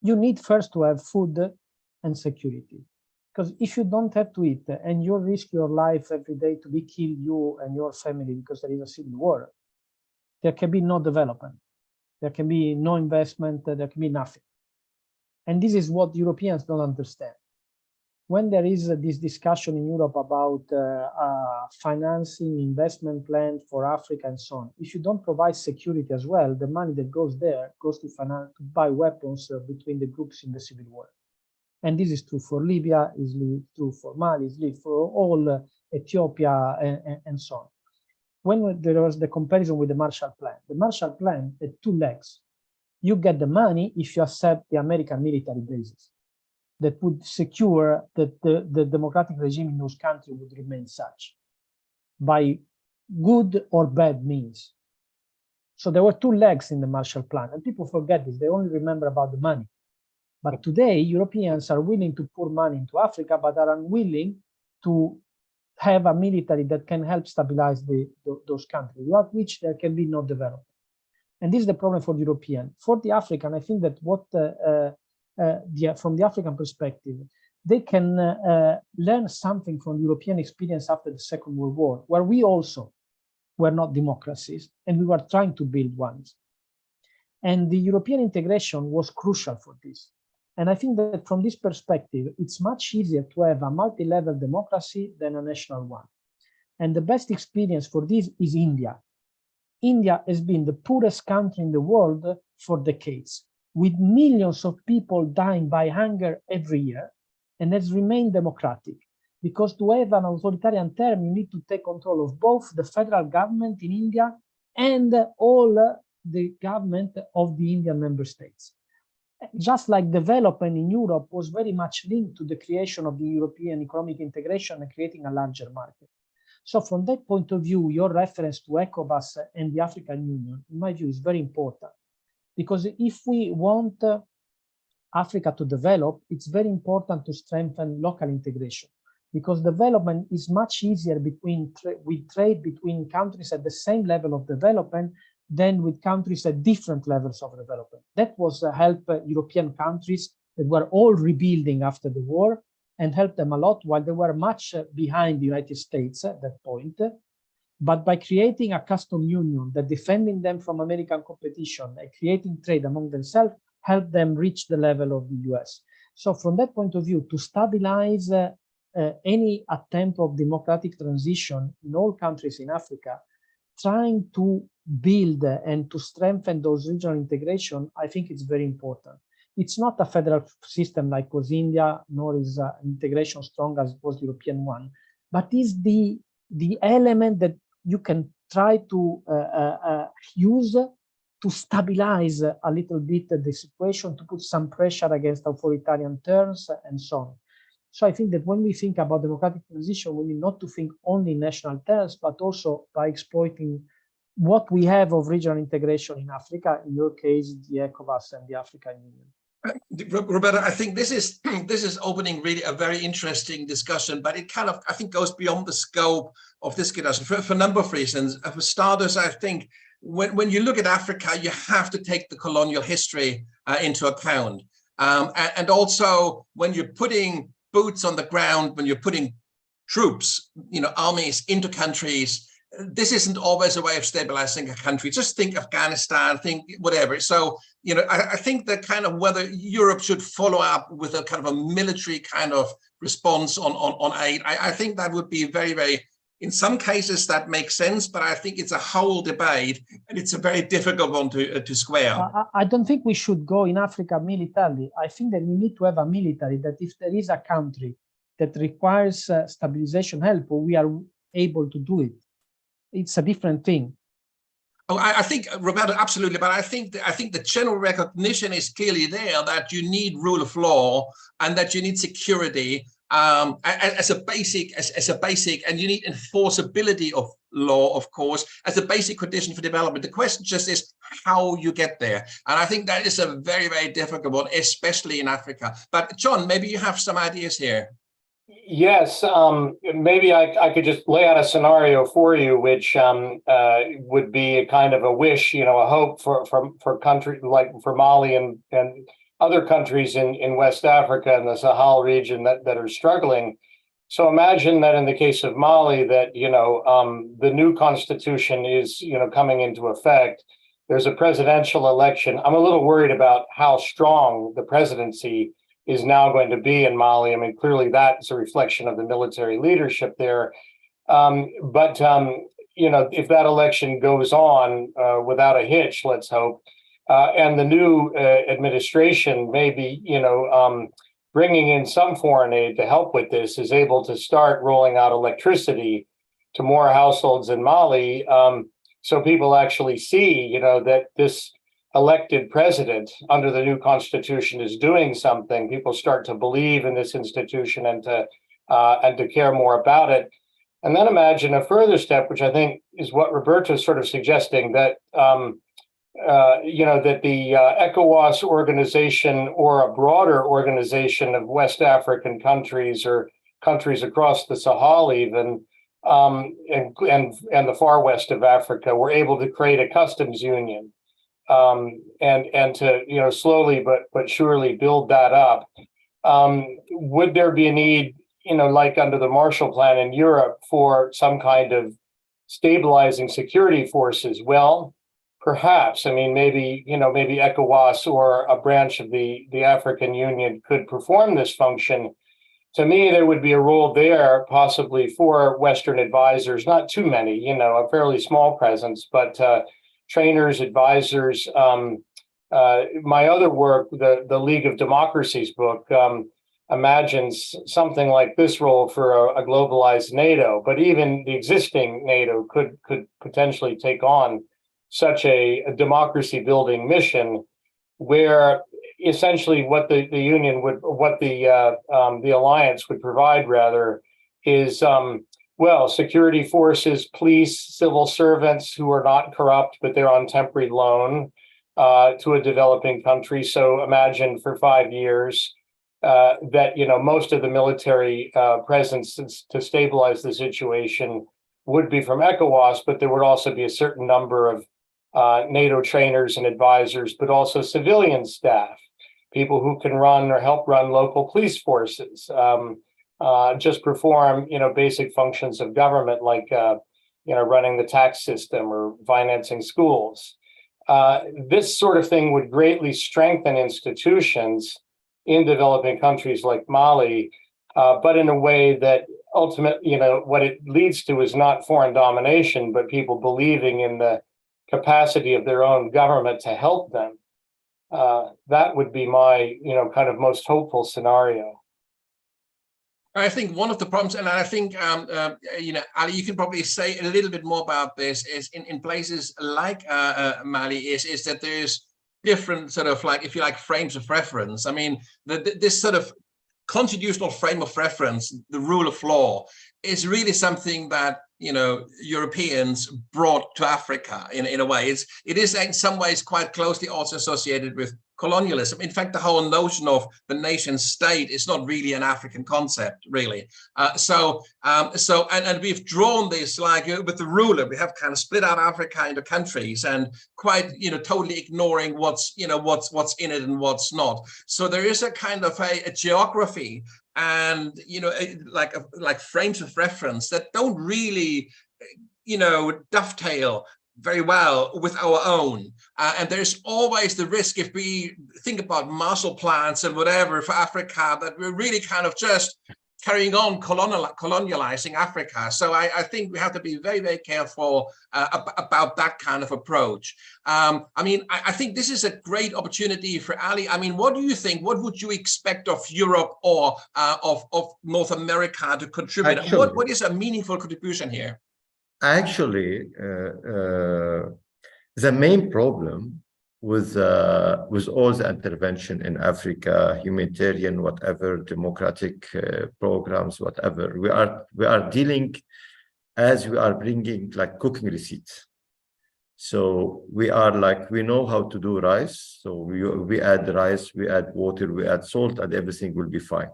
D: You need first to have food and security. Because if you don't have to eat and you risk your life every day to be killed, you and your family, because there is a civil war, there can be no development. There can be no investment. There can be nothing. And this is what Europeans don't understand. When there is this discussion in Europe about financing, investment plan for Africa and so on, if you don't provide security as well, the money that goes there goes to buy weapons between the groups in the civil war. And this is true for Libya, is true for Mali, is true for all Ethiopia and so on. When there was the comparison with the Marshall Plan had two legs. You get the money if you accept the American military bases that would secure that the democratic regime in those countries would remain such by good or bad means. So there were two legs in the Marshall Plan, and people forget this. They only remember about the money. But today, Europeans are willing to pour money into Africa, but are unwilling to have a military that can help stabilize those countries, without which there can be no development. And this is the problem for the European. For the African, I think that what from the African perspective, they can learn something from European experience after the Second World War, where we also were not democracies, and we were trying to build ones. And the European integration was crucial for this. And I think that from this perspective, it's much easier to have a multi-level democracy than a national one. And the best experience for this is India. India has been the poorest country in the world for decades, with millions of people dying by hunger every year, and has remained democratic. Because to have an authoritarian term, you need to take control of both the federal government in India and all the government of the Indian member states. Just like development in Europe was very much linked to the creation of the European economic integration and creating a larger market. So from that point of view, your reference to ECOWAS and the African Union, in my view, is very important. Because if we want Africa to develop, it's very important to strengthen local integration. Because development is much easier with trade between countries at the same level of development than with countries at different levels of development. That was help European countries that were all rebuilding after the war, and helped them a lot while they were much behind the United States at that point. But by creating a custom union that defending them from American competition and creating trade among themselves, helped them reach the level of the US. So from that point of view, to stabilize any attempt of democratic transition in all countries in Africa, trying to build and to strengthen those regional integration, I think it's very important. It's not a federal system like was India, nor is integration strong as was the European one, but is the element that you can try to use to stabilize a little bit the situation, to put some pressure against authoritarian terms and so on. So I think that when we think about democratic transition, we need not to think only in national terms, but also by exploiting what we have of regional integration in Africa, in your case, the ECOWAS and the African Union.
A: Roberto, I think this is opening really a very interesting discussion, but it kind of, I think, goes beyond the scope of this discussion for a number of reasons. For starters, I think when you look at Africa, you have to take the colonial history into account. And also when you're putting boots on the ground, when you're putting troops, armies into countries, this isn't always a way of stabilizing a country. Just think Afghanistan, think whatever. So, I think that kind of whether Europe should follow up with a kind of a military kind of response on aid, I think that would be very, very, in some cases that makes sense, but I think it's a whole debate and it's a very difficult one to square.
D: I don't think we should go in Africa militarily. I think that we need to have a military that if there is a country that requires stabilization help, we are able to do it. It's a different thing.
A: Oh, I think, Roberto, absolutely. But I think the general recognition is clearly there that you need rule of law and that you need security. as a basic, and you need enforceability of law, of course, as a basic condition for development. The question just is how you get there. And I think that is a very, very difficult one, especially in Africa. But John, maybe you have some ideas here.
C: Yes, maybe I could just lay out a scenario for you, which would be a kind of a wish, you know, a hope for countries like for Mali and other countries in West Africa and the Sahel region that are struggling. So imagine that in the case of Mali, that, you know, the new constitution is, you know, coming into effect. There's a presidential election. I'm a little worried about how strong the presidency is now going to be in Mali. I mean, clearly that's a reflection of the military leadership there. But you know, if that election goes on without a hitch, let's hope, and the new administration maybe, you know, bringing in some foreign aid to help with this, is able to start rolling out electricity to more households in Mali, so people actually see, you know, that this elected president under the new constitution is doing something. People start to believe in this institution and to care more about it. And then imagine a further step, which I think is what Roberto is sort of suggesting, that you know, that the ECOWAS organization or a broader organization of West African countries or countries across the Sahel even, and the far west of Africa, were able to create a customs union. And to, you know, slowly but surely build that up. Would there be a need, you know, like under the Marshall Plan in Europe, for some kind of stabilizing security forces? Well, perhaps. I mean, maybe, you know, maybe ECOWAS or a branch of the African Union could perform this function. To me, there would be a role there possibly for Western advisors, not too many, you know, a fairly small presence, but trainers, advisors. My other work, the League of Democracies book, imagines something like this role for a globalized NATO, but even the existing NATO could potentially take on such a democracy building mission, where essentially what the union would, what the alliance would provide rather, is well, security forces, police, civil servants who are not corrupt, but they're on temporary loan to a developing country. So imagine for 5 years that, you know, most of the military presence to stabilize the situation would be from ECOWAS, but there would also be a certain number of NATO trainers and advisors, but also civilian staff, people who can run or help run local police forces. Just perform, you know, basic functions of government, like, you know, running the tax system or financing schools. This sort of thing would greatly strengthen institutions in developing countries like Mali, but in a way that ultimately, you know, what it leads to is not foreign domination, but people believing in the capacity of their own government to help them. That would be my, you know, kind of most hopeful scenario.
A: I think one of the problems, and I think, you know, Ali, you can probably say a little bit more about this, is in places like Mali, is that there's different sort of, like, if you like, frames of reference. I mean, this sort of constitutional frame of reference, the rule of law, is really something that, you know, Europeans brought to Africa in a way. It is in some ways quite closely also associated with colonialism. In fact, the whole notion of the nation state is not really an African concept, really. And we've drawn this, like, with the ruler, we have kind of split out Africa into countries and quite, you know, totally ignoring what's, you know, what's in it and what's not. So there is a kind of a geography and, you know, like frames of reference that don't really, you know, dovetail very well with our own. And there's always the risk, if we think about Marshall Plans and whatever for Africa, that we're really kind of just carrying on colonializing Africa. So I think we have to be very, very careful about that kind of approach. I mean, I think this is a great opportunity for Ali. I mean, what do you think? What would you expect of Europe or of North America to contribute?
B: Actually,
A: what is a meaningful contribution here?
B: Actually, the main problem with all the intervention in Africa, humanitarian, whatever, democratic programs, whatever, we are dealing as we are bringing like cooking receipts. So we are like, we know how to do rice. So we add rice, we add water, we add salt, and everything will be fine.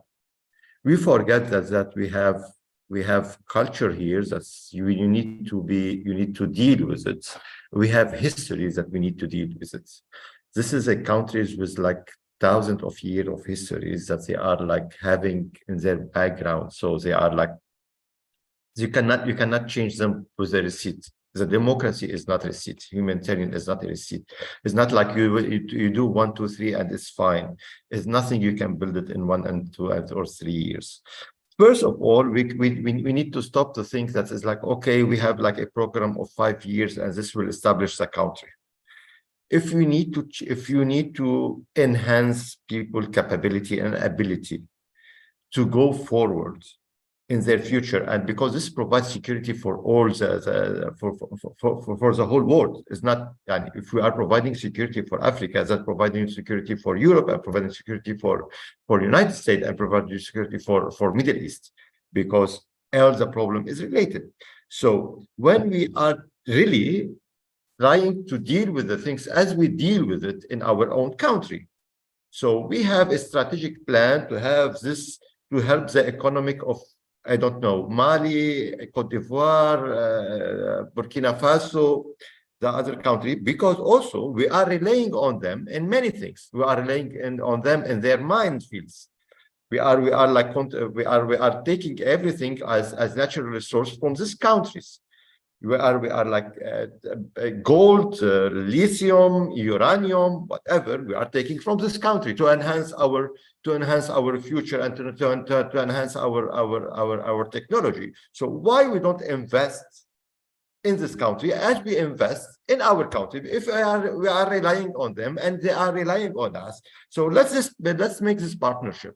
B: We forget that we have culture here that's you need to deal with it. We have histories that we need to deal with it. This is a countries with like thousands of years of histories that they are like having in their background. So they are like, you cannot change them with a receipt. The democracy is not a receipt. Humanitarian is not a receipt. It's not like you do 1, 2, 3 and it's fine. It's nothing you can build it in 1 and 2 or 3 years. First of all, we need to stop to think that it's like, okay, we have like a program of 5 years and this will establish the country. If you need to enhance people's capability and ability to go forward in their future, and because this provides security for all for the whole world. It's not, and if we are providing security for Africa, that's providing security for Europe, and providing security for United States, and providing security for Middle East, because all the problem is related. So when we are really trying to deal with the things as we deal with it in our own country, so we have a strategic plan to have this, to help the economic of, I don't know, Mali, Cote d'Ivoire, Burkina Faso, the other country, because also we are relying on them in many things. We are relying on them in their minefields. We are taking everything as natural resource from these countries. We are like gold, lithium, uranium, whatever. We are taking from this country to enhance our future and to enhance our technology. So why we don't invest in this country as we invest in our country? If we are relying on them and they are relying on us, so let's make this partnership.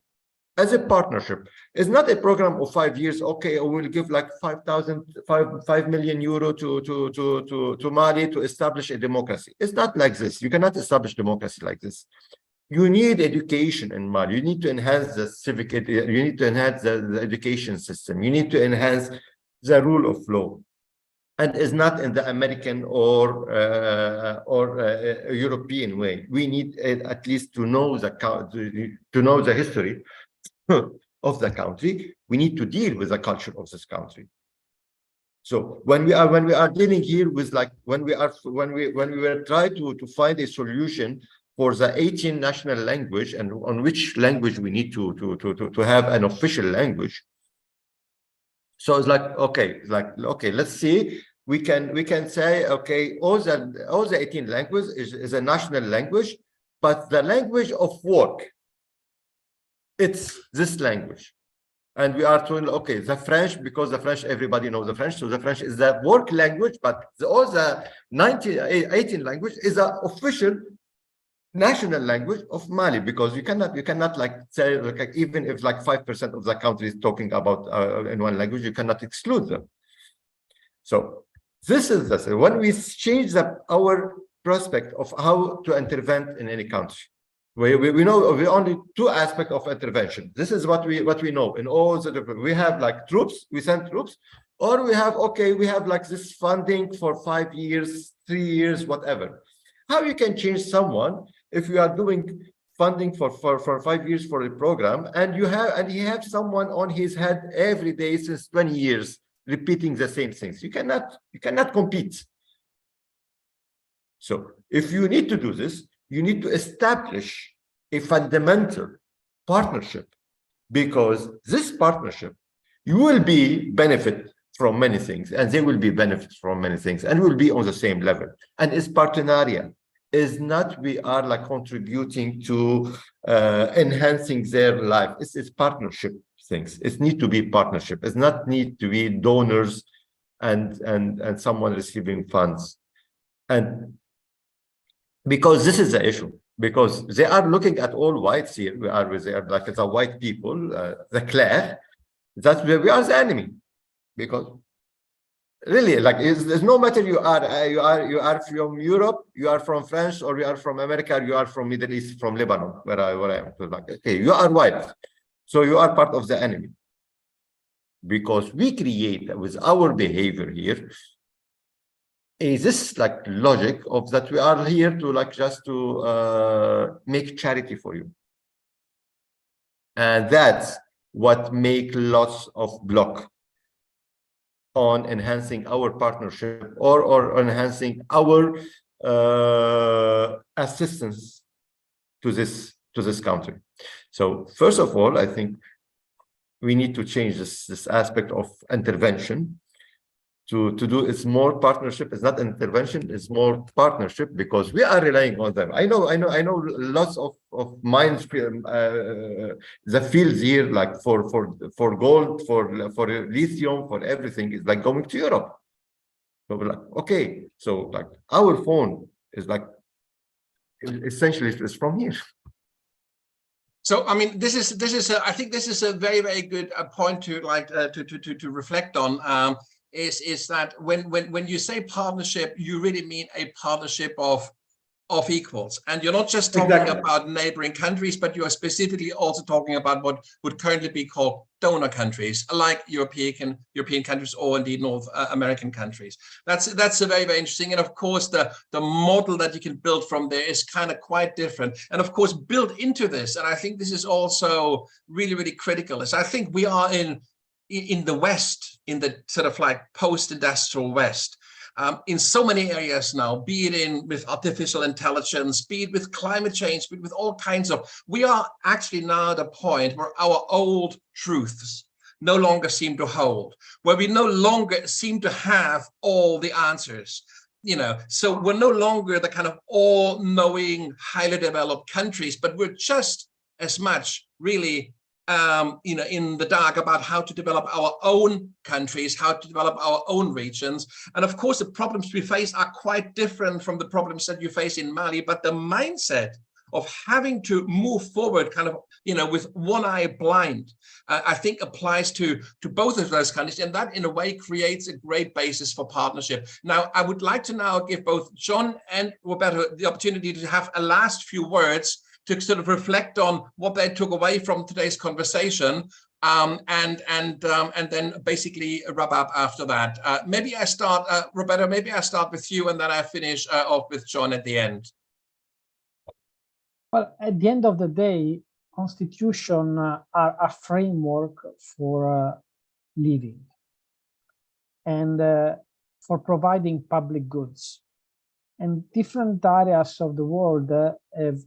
B: As a partnership, it's not a program of 5 years. Okay, we'll give like 5 million euro to Mali to establish a democracy. It's not like this. You cannot establish democracy like this. You need education in Mali. You need to enhance the civic. You need to enhance the education system. You need to enhance the rule of law, and it's not in the American or European way. We need at least to know the history of the country. We need to deal with the culture of this country. So when we are dealing here with, like, when we were trying to find a solution for the 18 national language and on which language we need to have an official language. So it's like, okay, let's see. We can say, okay, all the 18 languages is a national language, but the language of work, it's this language. And we are told, okay, the French, because the French, everybody knows the French, so the French is the work language, but all the 18 language is the official national language of Mali, because you cannot like say, like, even if like 5% of the country is talking about in one language, you cannot exclude them. So this is the when we change our prospect of how to intervene in any country. We know we only 2 aspects of intervention. This is what we know in all the different. We have like troops, we send troops, or we have like this funding for 5 years, 3 years, whatever. How you can change someone if you are doing funding for 5 years for a program, and he have someone on his head every day since 20 years repeating the same things? You cannot compete. So if you need to do this, you need to establish a fundamental partnership, because this partnership, you will be benefit from many things, and they will be benefits from many things, and will be on the same level. And it's partenariat. Is not we are like contributing to enhancing their life. It's partnership things. It needs to be partnership. It's not need to be donors and someone receiving funds. And because this is the issue, because they are looking at all whites here. They are like the white people, the class, that we are the enemy, because Really, like there's no matter you are from Europe, you are from France, or you are from America, you are from Middle East, from Lebanon, where I am. So like, okay, you are white, so you are part of the enemy, because we create with our behavior here is this like logic of that we are here to like just to make charity for you, and that's what make lots of block on enhancing our partnership or enhancing our assistance to this country. So first of all, I think we need to change this aspect of intervention to do it's more partnership. It's not intervention, it's more partnership, because we are relying on them. I know lots of mines, the fields here, like for gold, for lithium, for everything is like going to Europe. So we're like, okay, so like our phone is like essentially it's from here.
A: So, I mean, this is I think this is a very, very good point to like to reflect on. Is that when you say partnership, you really mean a partnership of equals, and you're not just talking about neighboring countries, but you are specifically also talking about what would currently be called donor countries, like European countries, or indeed North American countries. That's a very, very interesting, and of course the model that you can build from there is kind of quite different. And of course, built into this, and I think this is also really, really critical, is I think we are in the West, in the sort of like post-industrial West, in so many areas now, be it with artificial intelligence, be it with climate change, be it with all kinds of, we are actually now at a point where our old truths no longer seem to hold, where we no longer seem to have all the answers. So we're no longer the kind of all-knowing, highly developed countries, but we're just as much really in the dark about how to develop our own countries, how to develop our own regions. And of course, the problems we face are quite different from the problems that you face in Mali, but the mindset of having to move forward kind of, with one eye blind, I think applies to both of those countries. And that in a way creates a great basis for partnership. Now, I would like to now give both John and Roberto the opportunity to have a last few words to sort of reflect on what they took away from today's conversation, and then basically wrap up after that. Maybe I start, Roberto, maybe I start with you, and then I finish off with John at the end.
D: Well, at the end of the day, constitution are a framework for living and for providing public goods. And different areas of the world have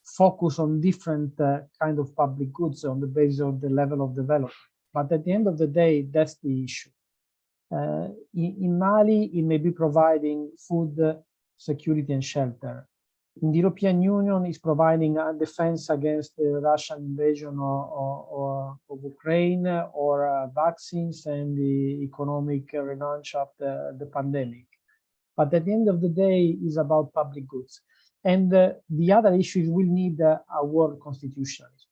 D: focus on different kind of public goods on the basis of the level of development. But at the end of the day, that's the issue. In Mali, it may be providing food, security, and shelter. In the European Union, it's providing a defense against the Russian invasion of Ukraine, or vaccines and the economic relaunch of the pandemic. But at the end of the day, it's about public goods. And the other issue is we'll need a world constitutionalism,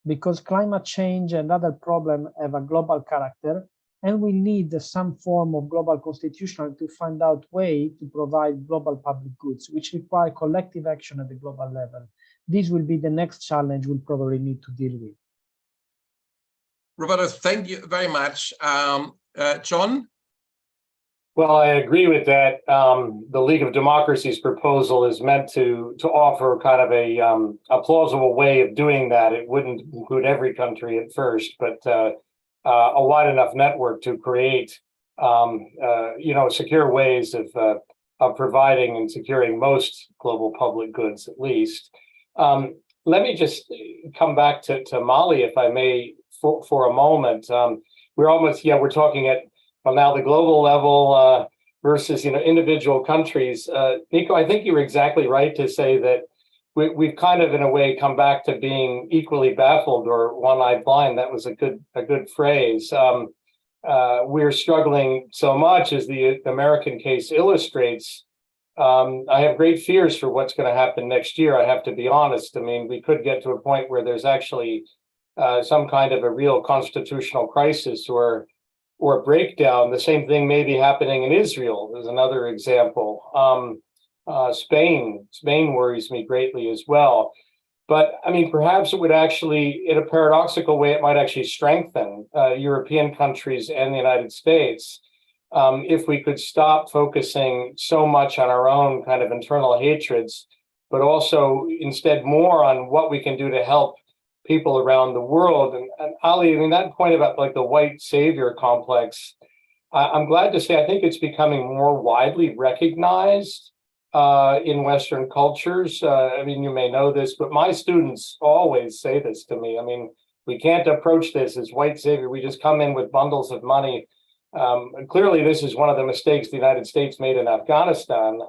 D: because climate change and other problems have a global character, and we need some form of global constitutional to find out way to provide global public goods, which require collective action at the global level. This will be the next challenge we'll probably need to deal with.
A: Roberto, thank you very much. John?
C: Well, I agree with that. The League of Democracies proposal is meant to offer kind of a plausible way of doing that. It wouldn't include every country at first, but a wide enough network to create, secure ways of providing and securing most global public goods, at least. Let me just come back to Mali, if I may, for a moment. We're talking at, well, now the global level versus individual countries. Nico, I think you were exactly right to say that we've kind of in a way come back to being equally baffled or one-eyed blind. That was a good phrase. We're struggling so much, as the American case illustrates. I have great fears for what's going to happen next year. I have to be honest. I mean, we could get to a point where there's actually some kind of a real constitutional crisis, or or breakdown. The same thing may be happening in Israel. There's another example. Spain worries me greatly as well. But I mean, perhaps it would actually, in a paradoxical way, it might actually strengthen European countries and the United States if we could stop focusing so much on our own kind of internal hatreds, but also instead more on what we can do to help people around the world. And Ali, I mean, that point about like the white savior complex, I'm glad to say I think it's becoming more widely recognized in Western cultures. I mean, you may know this, but my students always say this to me. I mean, we can't approach this as white savior. We just come in with bundles of money. Clearly, this is one of the mistakes the United States made in Afghanistan.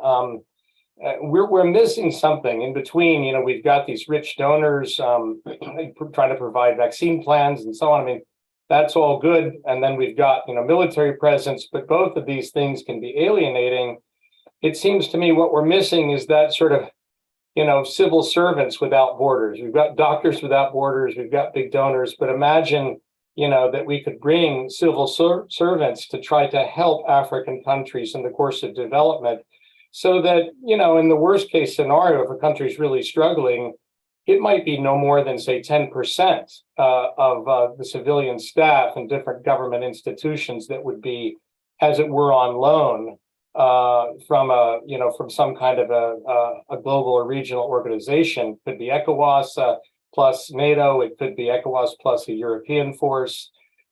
C: We're missing something in between. You know, we've got these rich donors trying to provide vaccine plans and so on. I mean, that's all good. And then we've got, you know, military presence, but both of these things can be alienating. It seems to me what we're missing is that sort of, you know, civil servants without borders. We've got doctors without borders. We've got big donors, but imagine, you know, that we could bring civil servants to try to help African countries in the course of development, so that, you know, in the worst case scenario, if a country is really struggling, it might be no more than, say, 10% of the civilian staff in different government institutions that would be, as it were, on loan from a, you know, from some kind of a global or regional organization. It could be ECOWAS plus NATO. It could be ECOWAS plus a European force,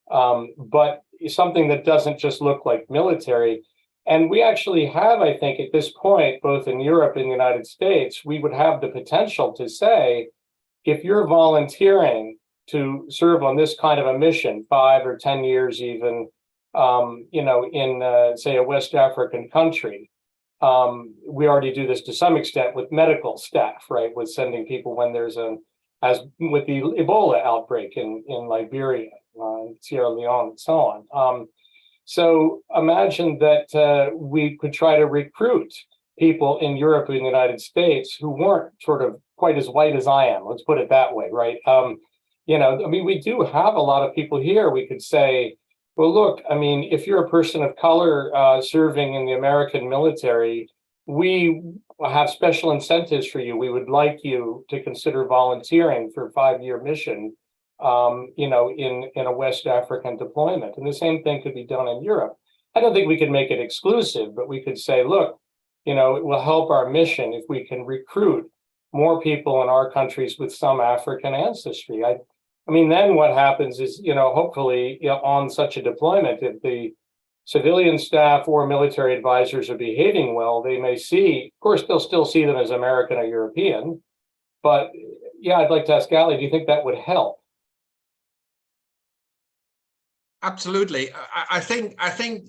C: but something that doesn't just look like military. And we actually have, I think, at this point, both in Europe and the United States, we would have the potential to say, if you're volunteering to serve on this kind of a mission, 5 or 10 years even, you know, in, say, a West African country, we already do this to some extent with medical staff, right? With sending people when there's as with the Ebola outbreak in Liberia, Sierra Leone, and so on. So imagine that we could try to recruit people in Europe and the United States who weren't sort of quite as white as I am. Let's put it that way, right? You know, I mean, we do have a lot of people here. We could say, well, look, I mean, if you're a person of color serving in the American military, we have special incentives for you. We would like you to consider volunteering for a 5-year mission, you know, in a West African deployment. And the same thing could be done in Europe. I don't think we could make it exclusive, but we could say, look, you know, it will help our mission if we can recruit more people in our countries with some African ancestry. I mean, then what happens is, you know, hopefully, you know, on such a deployment, if the civilian staff or military advisors are behaving well, they may see, of course, they'll still see them as American or European. But yeah, I'd like to ask Ali, do you think that would help?
A: Absolutely. I think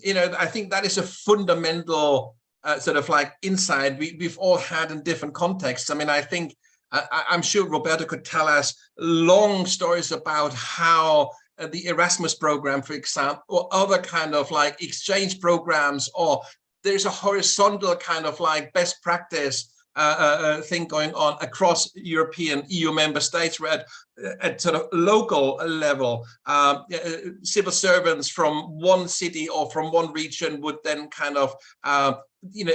A: you know, I think that is a fundamental sort of like insight we've all had in different contexts. I mean, I think I'm sure Roberto could tell us long stories about how the Erasmus program, for example, or other kind of like exchange programs, or there's a horizontal kind of like best practice thing going on across European EU member states, where at sort of local level, civil servants from one city or from one region would then kind of you know,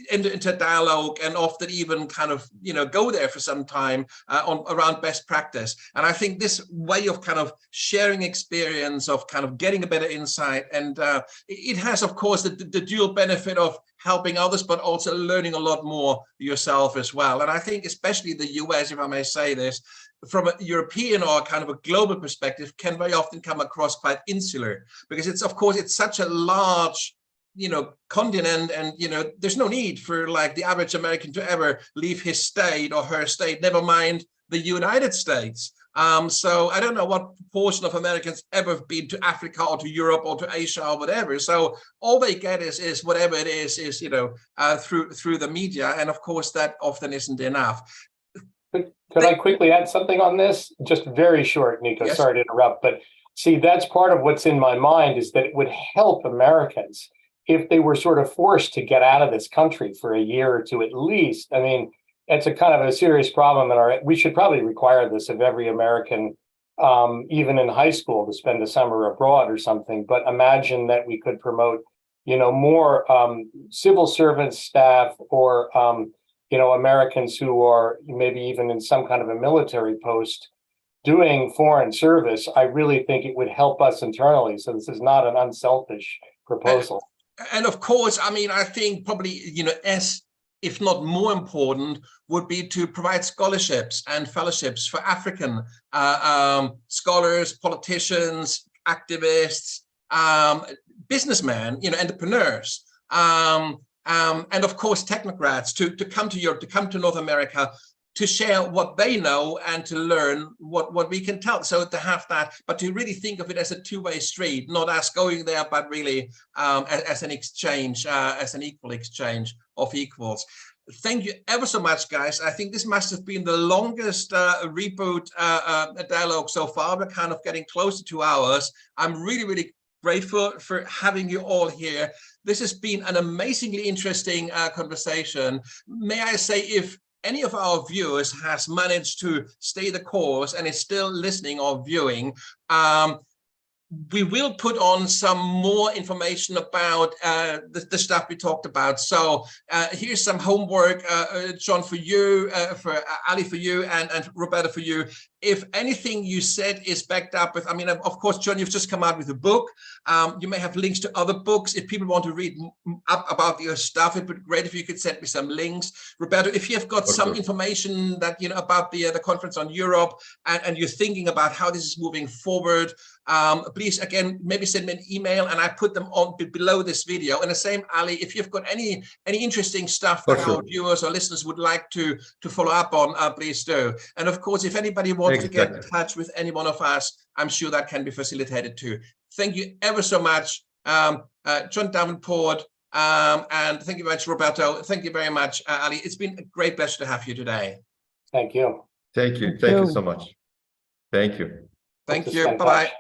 A: enter into dialogue and often even kind of, you know, go there for some time around best practice. And I think this way of kind of sharing experience, of kind of getting a better insight, and it has, of course, the dual benefit of helping others, but also learning a lot more yourself as well. And I think especially the US, if I may say this, from a European or kind of a global perspective, can very often come across quite insular, because it's, of course, it's such a large, you know, continent, and, you know, there's no need for like the average American to ever leave his state or her state, never mind the United States. So I don't know what proportion of Americans ever have been to Africa or to Europe or to Asia or whatever. So all they get is whatever it is, you know, through the media. And of course, that often isn't enough.
C: Could I quickly add something on this? Just very short, Nico.
A: Yes.
C: Sorry to interrupt, but see, that's part of what's in my mind, is that it would help Americans if they were sort of forced to get out of this country for a year or two at least. I mean, it's a kind of a serious problem, and we should probably require this of every American even in high school to spend a summer abroad or something. But imagine that we could promote, more civil service staff or, Americans who are maybe even in some kind of a military post doing foreign service. I really think it would help us internally. So this is not an unselfish proposal.
A: And of course, I mean, I think probably, as if not more important, would be to provide scholarships and fellowships for African scholars, politicians, activists, businessmen, entrepreneurs, and of course, technocrats to come to Europe, to come to North America, to share what they know and to learn what we can tell. So to have that, but to really think of it as a two-way street, not as going there, but really as an exchange, as an equal exchange of equals. Thank you ever so much, guys. I think this must have been the longest Reboot dialogue so far. We're kind of getting close to 2 hours. I'm really, really grateful for having you all here. This has been an amazingly interesting conversation. May I say, if any of our viewers has managed to stay the course and is still listening or viewing, we will put on some more information about the stuff we talked about. So here's some homework, John, for you, for Ali, for you, and Roberto, for you. If anything you said is backed up with, I mean, of course, John, you've just come out with a book. You may have links to other books. If people want to read up about your stuff, it would be great if you could send me some links. Roberto, if you have got some information that, about the conference on Europe and you're thinking about how this is moving forward, please, again, maybe send me an email and I put them on below this video. And the same, Ali, if you've got any interesting stuff that our viewers or listeners would like to follow up on, please do. And of course, if anybody wants to get in touch with any one of us, I'm sure that can be facilitated too. Thank you ever so much, John Davenport, and thank you very much, Roberto. Thank you very much, Ali. It's been a great pleasure to have you today.
C: Thank you.
B: Thank you. Thank you so much. Thank you.
A: Thank you. Bye-bye.